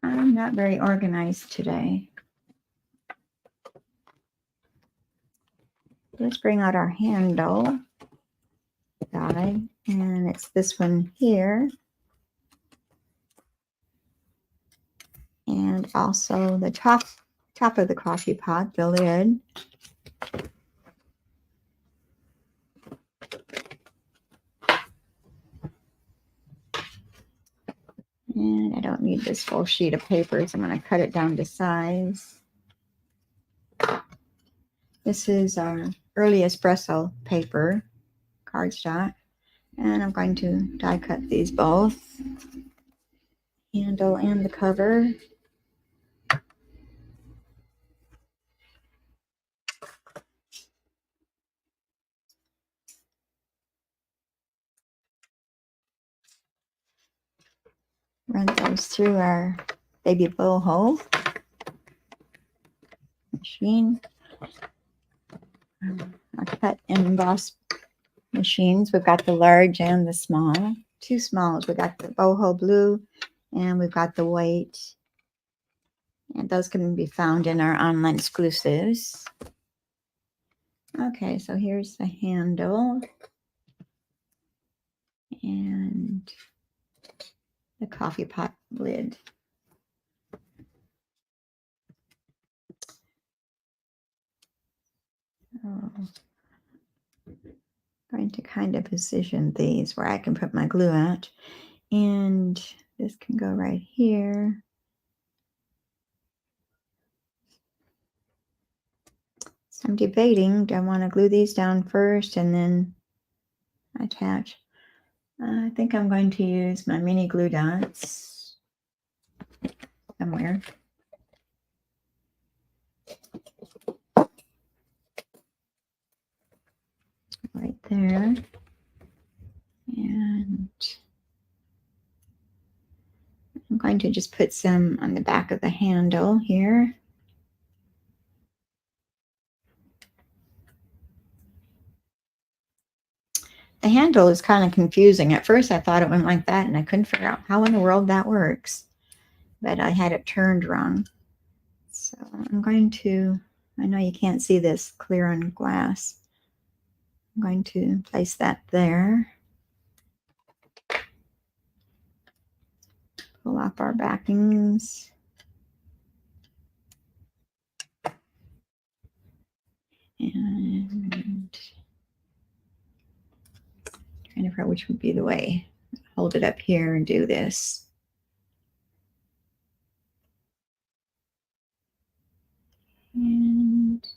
I'm not very organized today. Let's bring out our handle die, and it's this one here. And also the top of the coffee pot, the lid. And I don't need this full sheet of paper, so I'm going to cut it down to size. This is our early espresso paper, cardstock. And I'm going to die cut these both, handle and the cover. Run those through our baby boho machine. Our cut and emboss machines. We've got the large and the small. Two smalls. We've got the boho blue and we've got the white. And those can be found in our online exclusives. Okay, so here's the handle. And the coffee pot lid. I'm going to kind of position these where I can put my glue at. And this can go right here. So I'm debating, do I want to glue these down first and then attach? I think I'm going to use my mini glue dots somewhere. Right there. And I'm going to just put some on the back of the handle here. The handle is kind of confusing. At first I thought it went like that and I couldn't figure out how in the world that works. But I had it turned wrong. So I'm going to, I know you can't see this clear on glass. I'm going to place that there. Pull off our backings. And trying to figure out which would be the way. Hold it up here and do this. And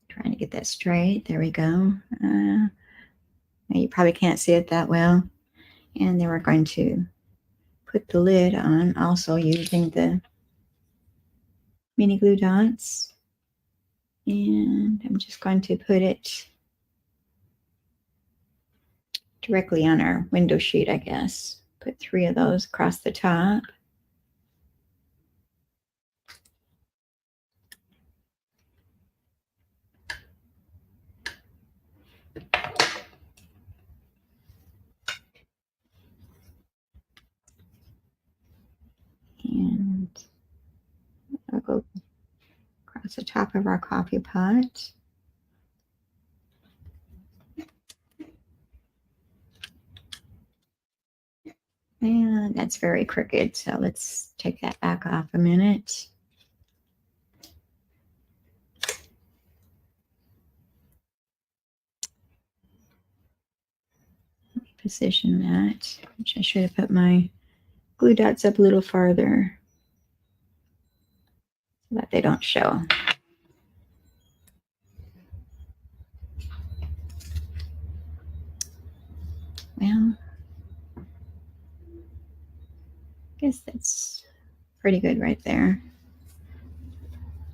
trying to get that straight. There we go. You probably can't see it that well. And then we're going to put the lid on, also using the mini glue dots. And I'm just going to put it directly on our window sheet, I guess. Put 3 of those across the top. And I'll go across the top of our coffee pot. And that's very crooked, so let's take that back off a minute. Position that, which I should have put my glue dots up a little farther so that they don't show. Well, I guess that's pretty good right there.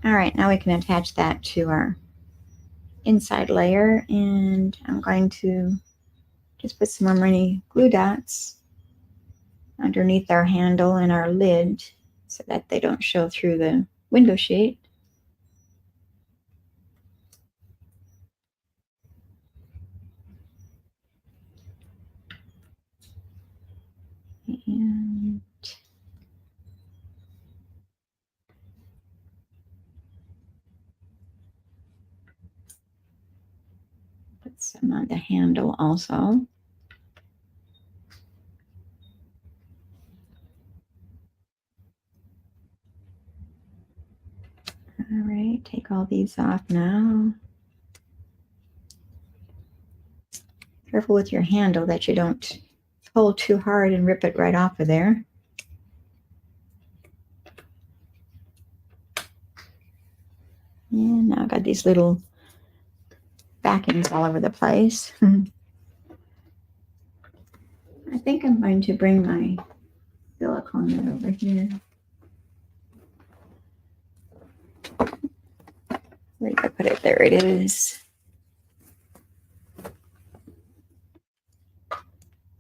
All right, now we can attach that to our inside layer, and I'm going to just put some more mini glue dots underneath our handle and our lid so that they don't show through the window sheet. And put some on the handle also. All right, take all these off now. Careful with your handle that you don't pull too hard and rip it right off of there. And now I've got these little backings all over the place. I think I'm going to bring my silicone over here. Where did I put it? There it is.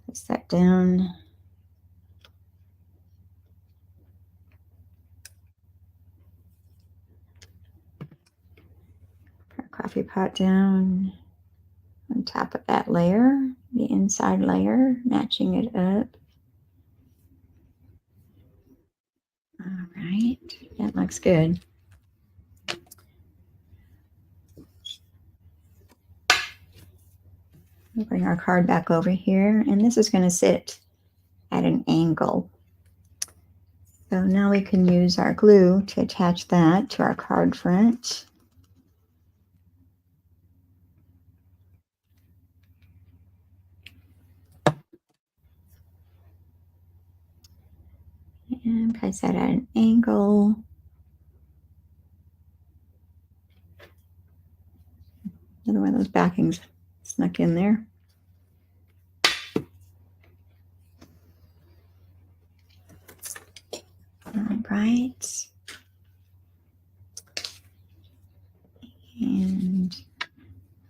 Place that down. Put our coffee pot down on top of that layer, the inside layer, matching it up. All right, that looks good. We'll bring our card back over here, and this is going to sit at an angle. So now we can use our glue to attach that to our card front. And place that at an angle. Another one of those backings snuck in there. All right. And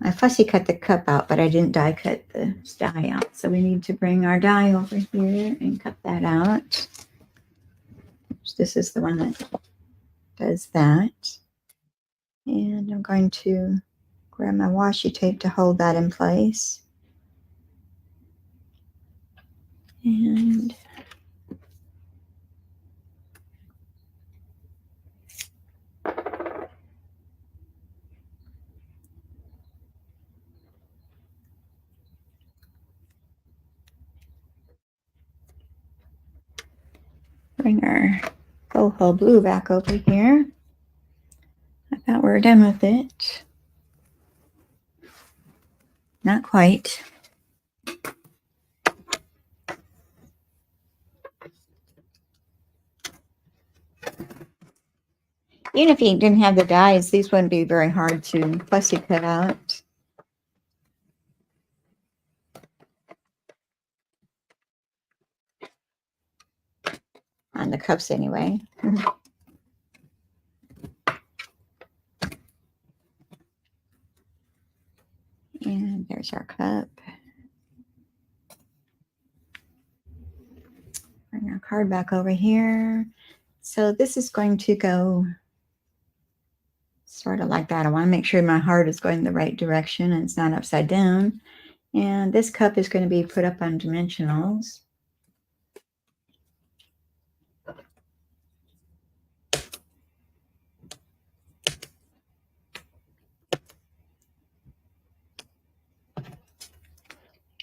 I fussy cut the cup out, but I didn't die cut the die out. So we need to bring our die over here and cut that out. This is the one that does that. And I'm going to grab my washi tape to hold that in place. And bring our boho blue back over here. I thought we were done with it. Not quite. Even if you didn't have the dies, these wouldn't be very hard to fussy cut out. On the cups anyway. And there's our cup. Bring our card back over here. So this is going to go sort of like that. I want to make sure my heart is going the right direction and it's not upside down. And this cup is going to be put up on dimensionals.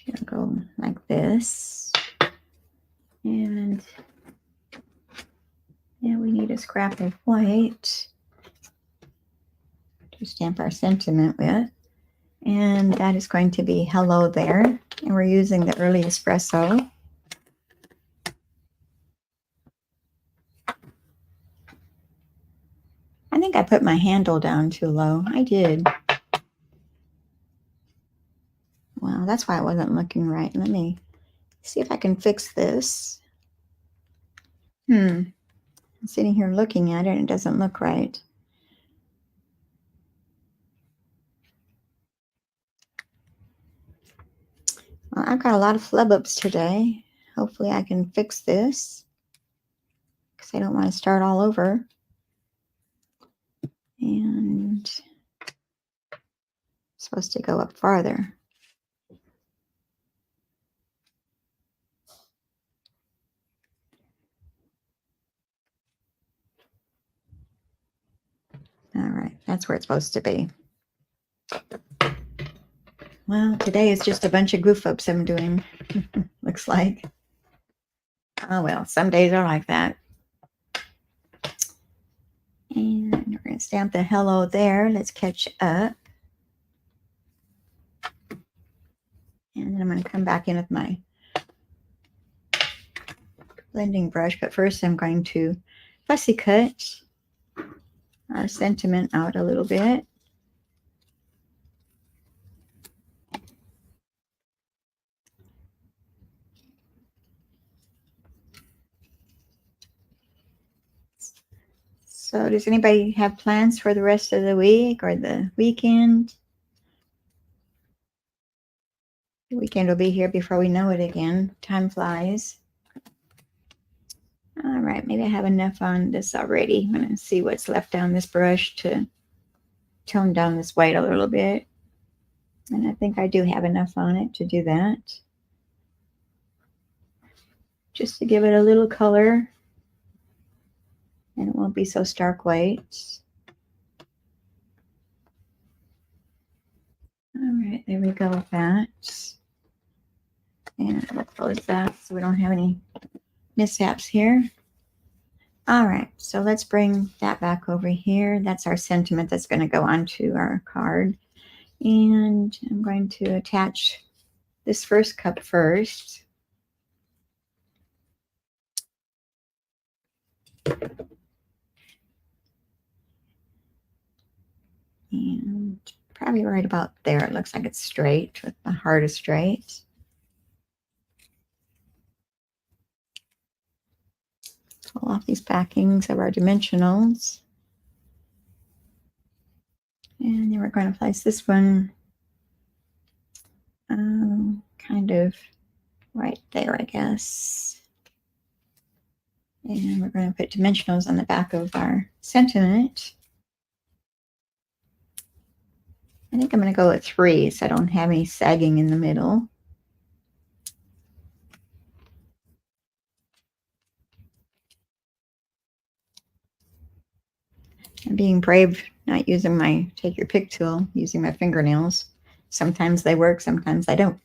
It'll go like this. And yeah, we need a scrap of white to stamp our sentiment with. And that is going to be hello there. And we're using the early espresso. I think I put my handle down too low. I did. Well, that's why it wasn't looking right. Let me see if I can fix this. I'm sitting here looking at it and it doesn't look right. Well, I've got a lot of flub ups today. Hopefully I can fix this because I don't want to start all over. And it's supposed to go up farther. All right, that's where it's supposed to be. Well, today is just a bunch of goof ups I'm doing, looks like. Oh well, some days are like that. And we're going to stamp the hello there. Let's catch up. And then I'm going to come back in with my blending brush. But first I'm going to fussy cut our sentiment out a little bit. So does anybody have plans for the rest of the week or the weekend? The weekend will be here before we know it again. Time flies. All right, maybe I have enough on this already. I'm going to see what's left down this brush to tone down this white a little bit. And I think I do have enough on it to do that. Just to give it a little color. And it won't be so stark white. All right, there we go with that. And we'll close that so we don't have any mishaps here. All right, so let's bring that back over here. That's our sentiment that's going to go onto our card. And I'm going to attach this first cup first. And probably right about there. It looks like it's straight with the heart is straight. Pull off these backings of our dimensionals. And then we're going to place this one kind of right there, I guess. And we're going to put dimensionals on the back of our sentiment. I think I'm going to go with 3 so I don't have any sagging in the middle. I'm being brave, not using my take your pick tool, using my fingernails. Sometimes they work, sometimes they don't.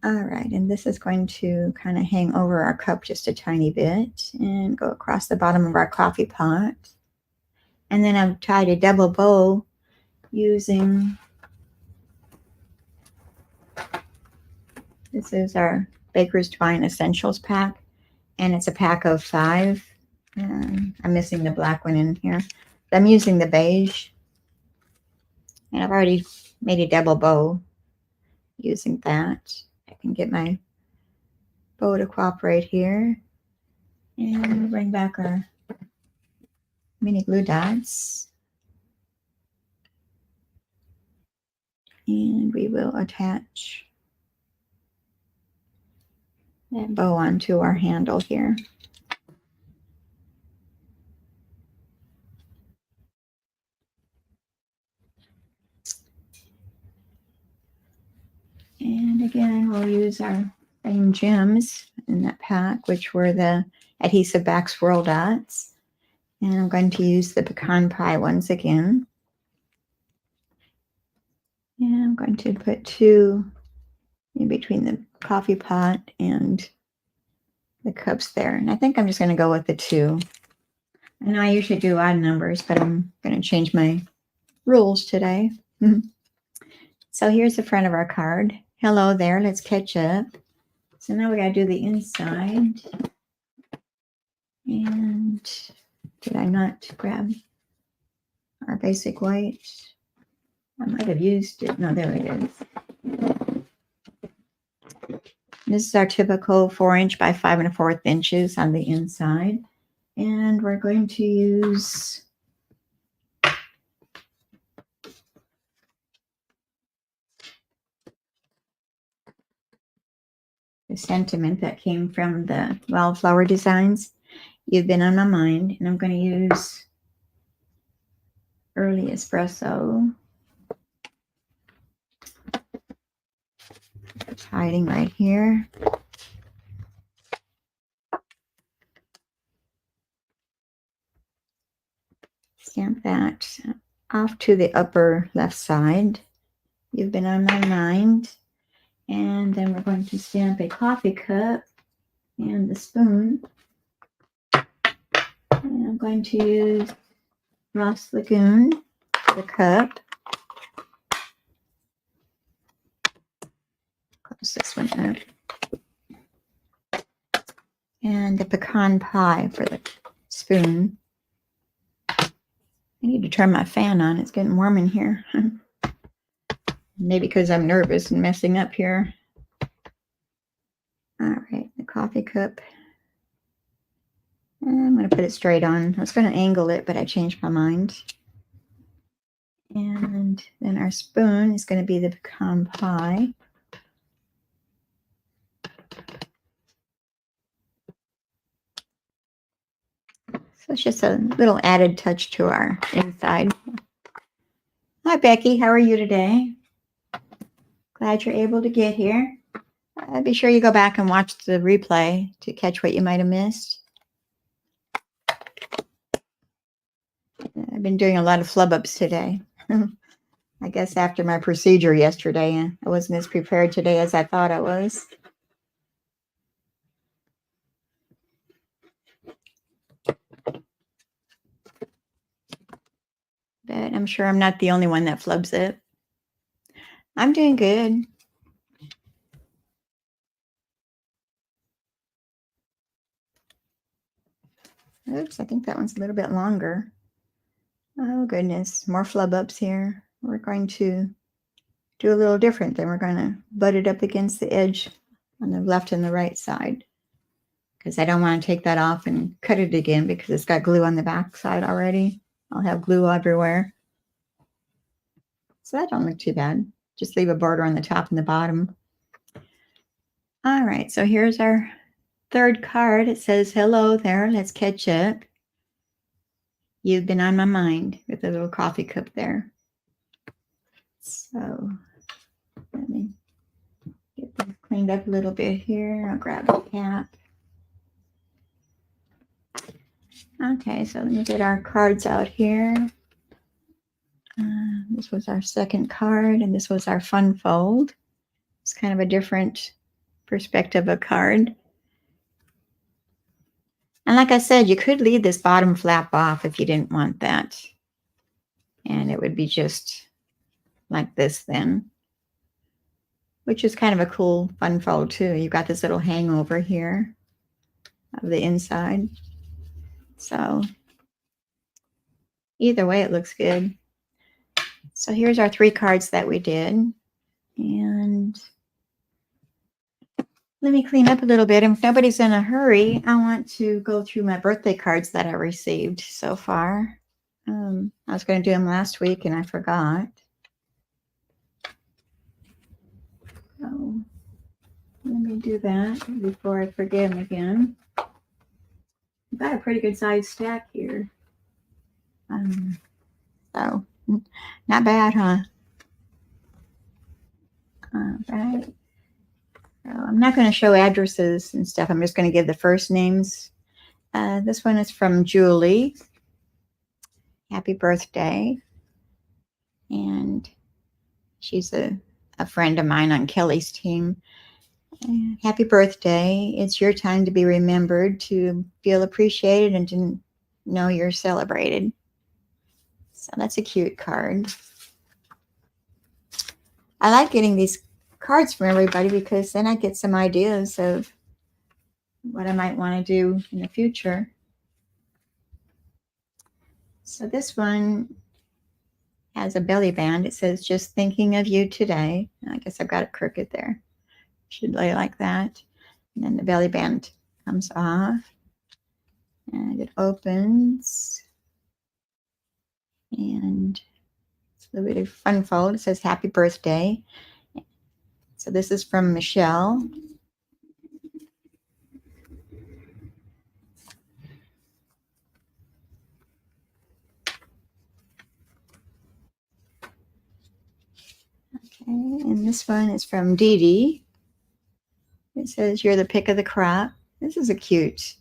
All right, and this is going to kind of hang over our cup just a tiny bit and go across the bottom of our coffee pot. And then I've tied a double bow using, this is our Baker's Twine Essentials pack, and it's a pack of 5. I'm missing the black one in here. I'm using the beige, and I've already made a double bow using that. I can get my bow to cooperate here, and bring back our mini glue dots, and we will attach that bow onto our handle here. And again, we'll use our same gems in that pack, which were the adhesive back swirl dots. And I'm going to use the pecan pie once again. And I'm going to put 2 in between the coffee pot and the cups there. And I think I'm just going to go with the 2. I know I usually do odd numbers, but I'm going to change my rules today. So here's the front of our card. Hello there, let's catch up. So now we got to do the inside. And did I not grab our basic white? I might have used it. No, there it is. This is our typical 4" by 5 1/4 inches on the inside. And we're going to use the sentiment that came from the wildflower designs. You've been on my mind, and I'm going to use Early Espresso. It's hiding right here. Stamp that off to the upper left side. You've been on my mind. And then we're going to stamp a coffee cup and the spoon. And I'm going to use Ross Lagoon for the cup. Close this one up. And the pecan pie for the spoon. I need to turn my fan on. It's getting warm in here. Maybe because I'm nervous and messing up here. All right, the coffee cup. I'm going to put it straight on. I was going to angle it, but I changed my mind. And then our spoon is going to be the pecan pie. So it's just a little added touch to our inside. Hi, Becky. How are you today? Glad you're able to get here. Be sure you go back and watch the replay to catch what you might have missed. I've been doing a lot of flub ups today. I guess after my procedure yesterday, I wasn't as prepared today as I thought I was. But I'm sure I'm not the only one that flubs it. I'm doing good. Oops, I think that one's a little bit longer. Oh, goodness. More flub ups here. We're going to do a little different. Then we're going to butt it up against the edge on the left and the right side. Because I don't want to take that off and cut it again because it's got glue on the back side already. I'll have glue everywhere. So that don't look too bad. Just leave a border on the top and the bottom. All right, so here's our third card. It says, hello there, let's catch up. You've been on my mind, with a little coffee cup there. So let me get them cleaned up a little bit here. I'll grab the cap. Okay, so let me get our cards out here. This was our second card, and this was our fun fold. It's kind of a different perspective of card. And like I said, you could leave this bottom flap off if you didn't want that. And it would be just like this then, which is kind of a cool fun fold too. You've got this little hangover here of the inside. So either way, it looks good. So here's our 3 cards that we did. And let me clean up a little bit. And if nobody's in a hurry, I want to go through my birthday cards that I received so far. I was going to do them last week and I forgot. So let me do that before I forget them again. I've got a pretty good size stack here. So not bad, huh? All right. So I'm not going to show addresses and stuff. I'm just going to give the first names. This one is from Julie. Happy birthday. And she's a friend of mine on Kelly's team. Happy birthday. It's your time to be remembered, to feel appreciated, and to know you're celebrated. So that's a cute card. I like getting these cards from everybody because then I get some ideas of what I might want to do in the future. So this one has a belly band. It says, just thinking of you today. I guess I've got it crooked there. Should lay like that. And then the belly band comes off. And it opens. And it's a little bit of fun fold. It says, happy birthday. So this is from Michelle. Okay, and this one is from Dee Dee. It says, you're the pick of the crop. This is a cute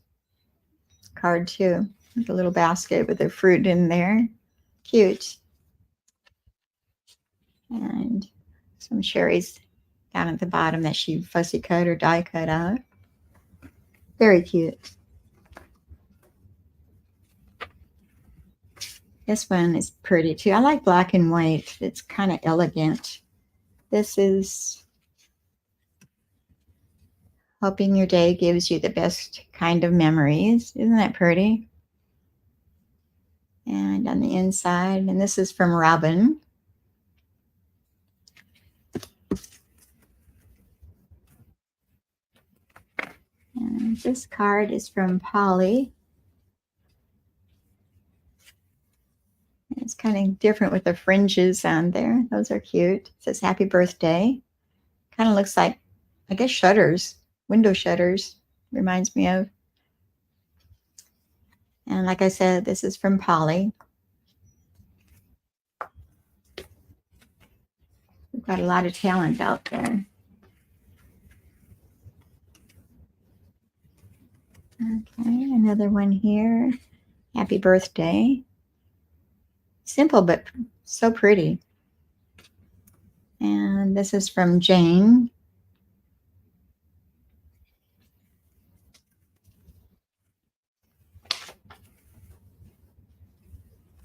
card too, with a little basket with the fruit in there. Cute. And some cherries down at the bottom that she fussy cut or die cut out. Very cute. This one is pretty too. I like black and white. It's kind of elegant. This is hoping your day gives you the best kind of memories. Isn't that pretty? And on the inside, and this is from Robin. And this card is from Polly. It's kind of different with the fringes on there. Those are cute. It says happy birthday. Kind of looks like, I guess, shutters, window shutters, reminds me of. And like I said, this is from Polly. We've got a lot of talent out there. Okay, another one here. Happy birthday. Simple, but so pretty. And this is from Jane.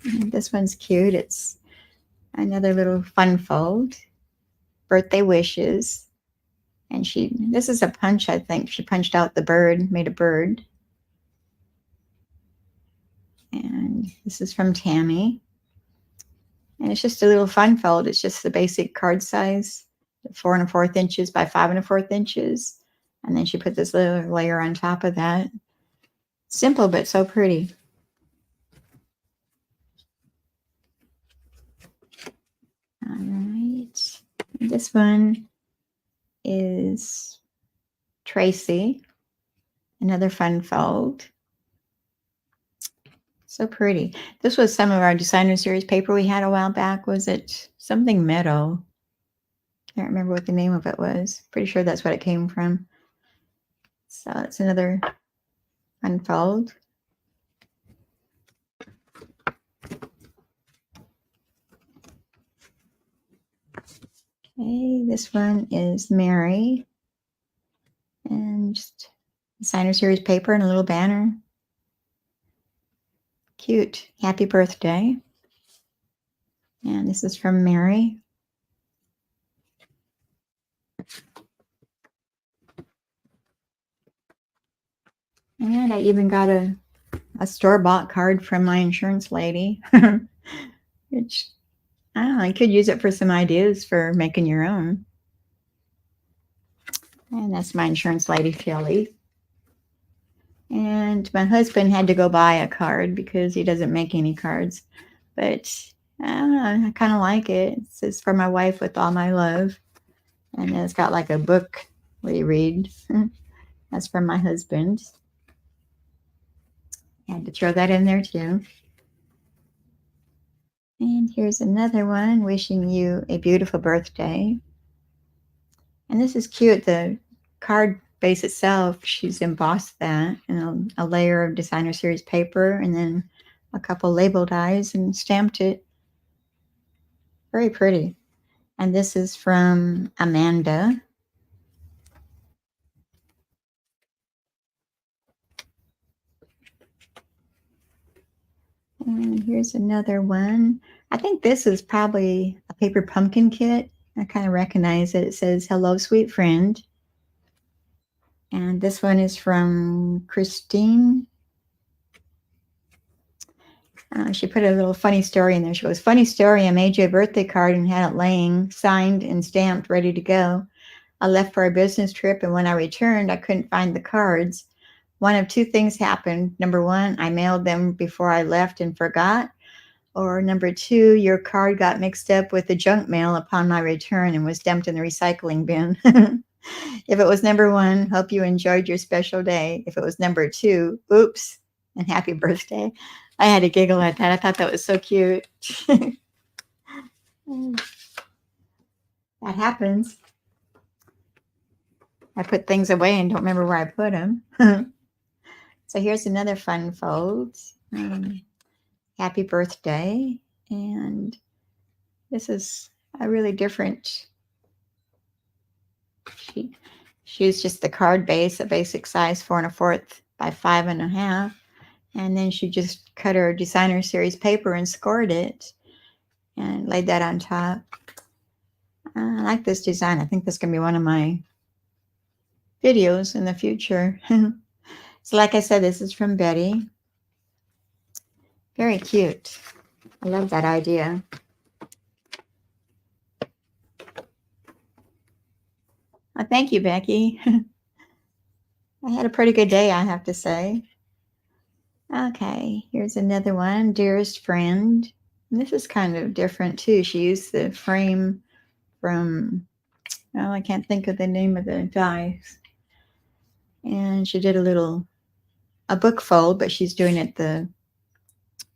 And this one's cute. It's another little fun fold. Birthday wishes. And this is a punch, I think. She punched out the bird, made a bird. And this is from Tammy. And it's just a little fun fold. It's just the basic card size, 4 1/4 inches by 5 1/4 inches. And then she put this little layer on top of that. Simple, but so pretty. All right. This one is Tracy. Another fun fold. So pretty. This was some of our designer series paper we had a while back. Was it something meadow? Can't remember what the name of it was. Pretty sure that's what it came from. So it's another unfold. Okay, this one is Mary. And just designer series paper and a little banner. Cute. Happy birthday. And this is from Mary. And I even got a store-bought card from my insurance lady, which I don't know, I could use it for some ideas for making your own. And that's my insurance lady, Kelly. And my husband had to go buy a card because he doesn't make any cards. But I don't know, I kind of like it. It says for my wife with all my love. And it's got like a book we read. That's from my husband. I had to throw that in there too. And here's another one, wishing you a beautiful birthday. And this is cute. The card base itself, she's embossed that in a layer of designer series paper and then a couple label dies and stamped it. Very pretty. And this is from Amanda. And here's another one. I think this is probably a paper pumpkin kit. I kind of recognize it. It says, "Hello, sweet friend." And this one is from Christine. She put a little funny story in there. She goes, "Funny story, I made you a birthday card and had it laying, signed and stamped, ready to go. I left for a business trip, and when I returned, I couldn't find the cards. One of two things happened. Number one, I mailed them before I left and forgot. Or number two, your card got mixed up with the junk mail upon my return and was dumped in the recycling bin." If it was number one, hope you enjoyed your special day. If it was number two, oops, and happy birthday. I had to giggle at that. I thought that was so cute. That happens. I put things away and don't remember where I put them. So here's another fun fold. Happy birthday. And this is a really different sheet. She used just the card base, a basic size 4 1/4 by 5 1/2. And then she just cut her designer series paper and scored it and laid that on top. I like this design. I think this is going to be one of my videos in the future. So like I said, this is from Betty. Very cute. I love that idea. Well, thank you, Becky. I had a pretty good day, I have to say. Okay, here's another one, Dearest Friend. And this is kind of different too. She used the frame from, oh, I can't think of the name of the dies. And she did a book fold, but she's doing it the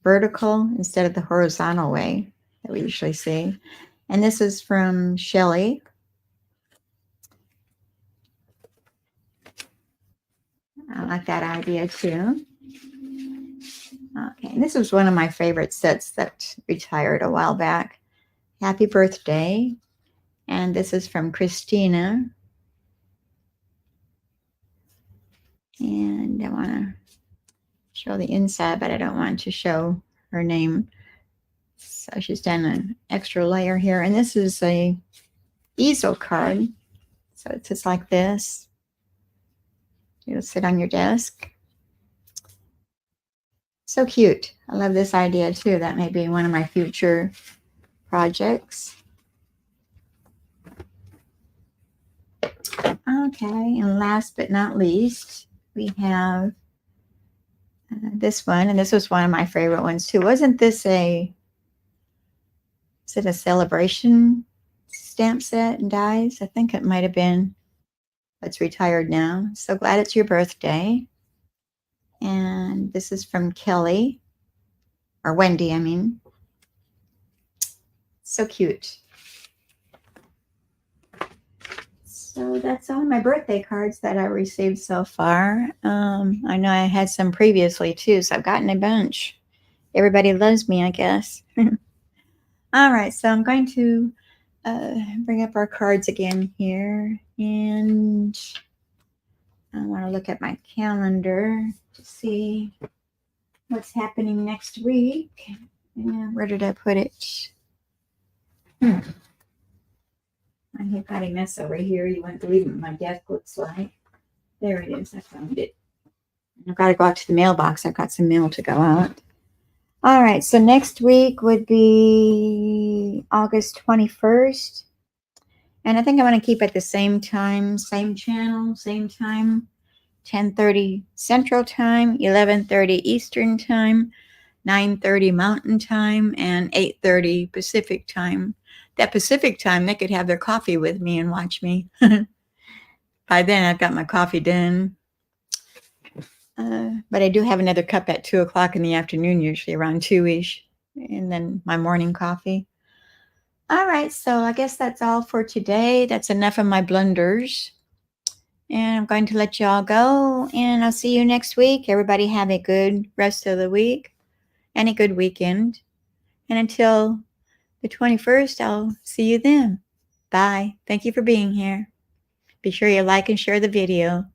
vertical instead of the horizontal way that we usually see. And this is from Shelley. I like that idea too. Okay, and this was one of my favorite sets that retired a while back. Happy birthday. And this is from Christina. And I want to show the inside, but I don't want to show her name. So she's done an extra layer here. And this is a easel card. So it's just like this. It'll sit on your desk. So cute. I love this idea too. That may be one of my future projects. Okay, and last but not least, we have this one, and this was one of my favorite ones too. Wasn't this is it a celebration stamp set and dies? I think it might have been. It's retired now. So glad it's your birthday. And this is from Kelly. or Wendy, I mean. So cute. So that's all my birthday cards that I received so far. I know I had some previously too, so I've gotten a bunch. Everybody loves me, I guess. All right, so I'm going to bring up our cards again here, and I want to look at my calendar to see what's happening next week. And where did I put it? I got a mess over here. You wouldn't believe what my desk looks like. There it is. I found it. I've got to go out to the mailbox. I've got some mail to go out. All right. So next week would be August 21st. And I think I want to keep at the same time, same channel, same time. 10:30 Central Time, 11:30 Eastern Time, 9:30 Mountain Time, and 8:30 Pacific Time. That Pacific Time, they could have their coffee with me and watch me. By then, I've got my coffee done. But I do have another cup at 2 o'clock in the afternoon, usually around 2-ish, and then my morning coffee. All right, so I guess that's all for today. That's enough of my blunders. And I'm going to let you all go, and I'll see you next week. Everybody have a good rest of the week and a good weekend. And until the 21st, I'll see you then. Bye. Thank you for being here. Be sure you like and share the video.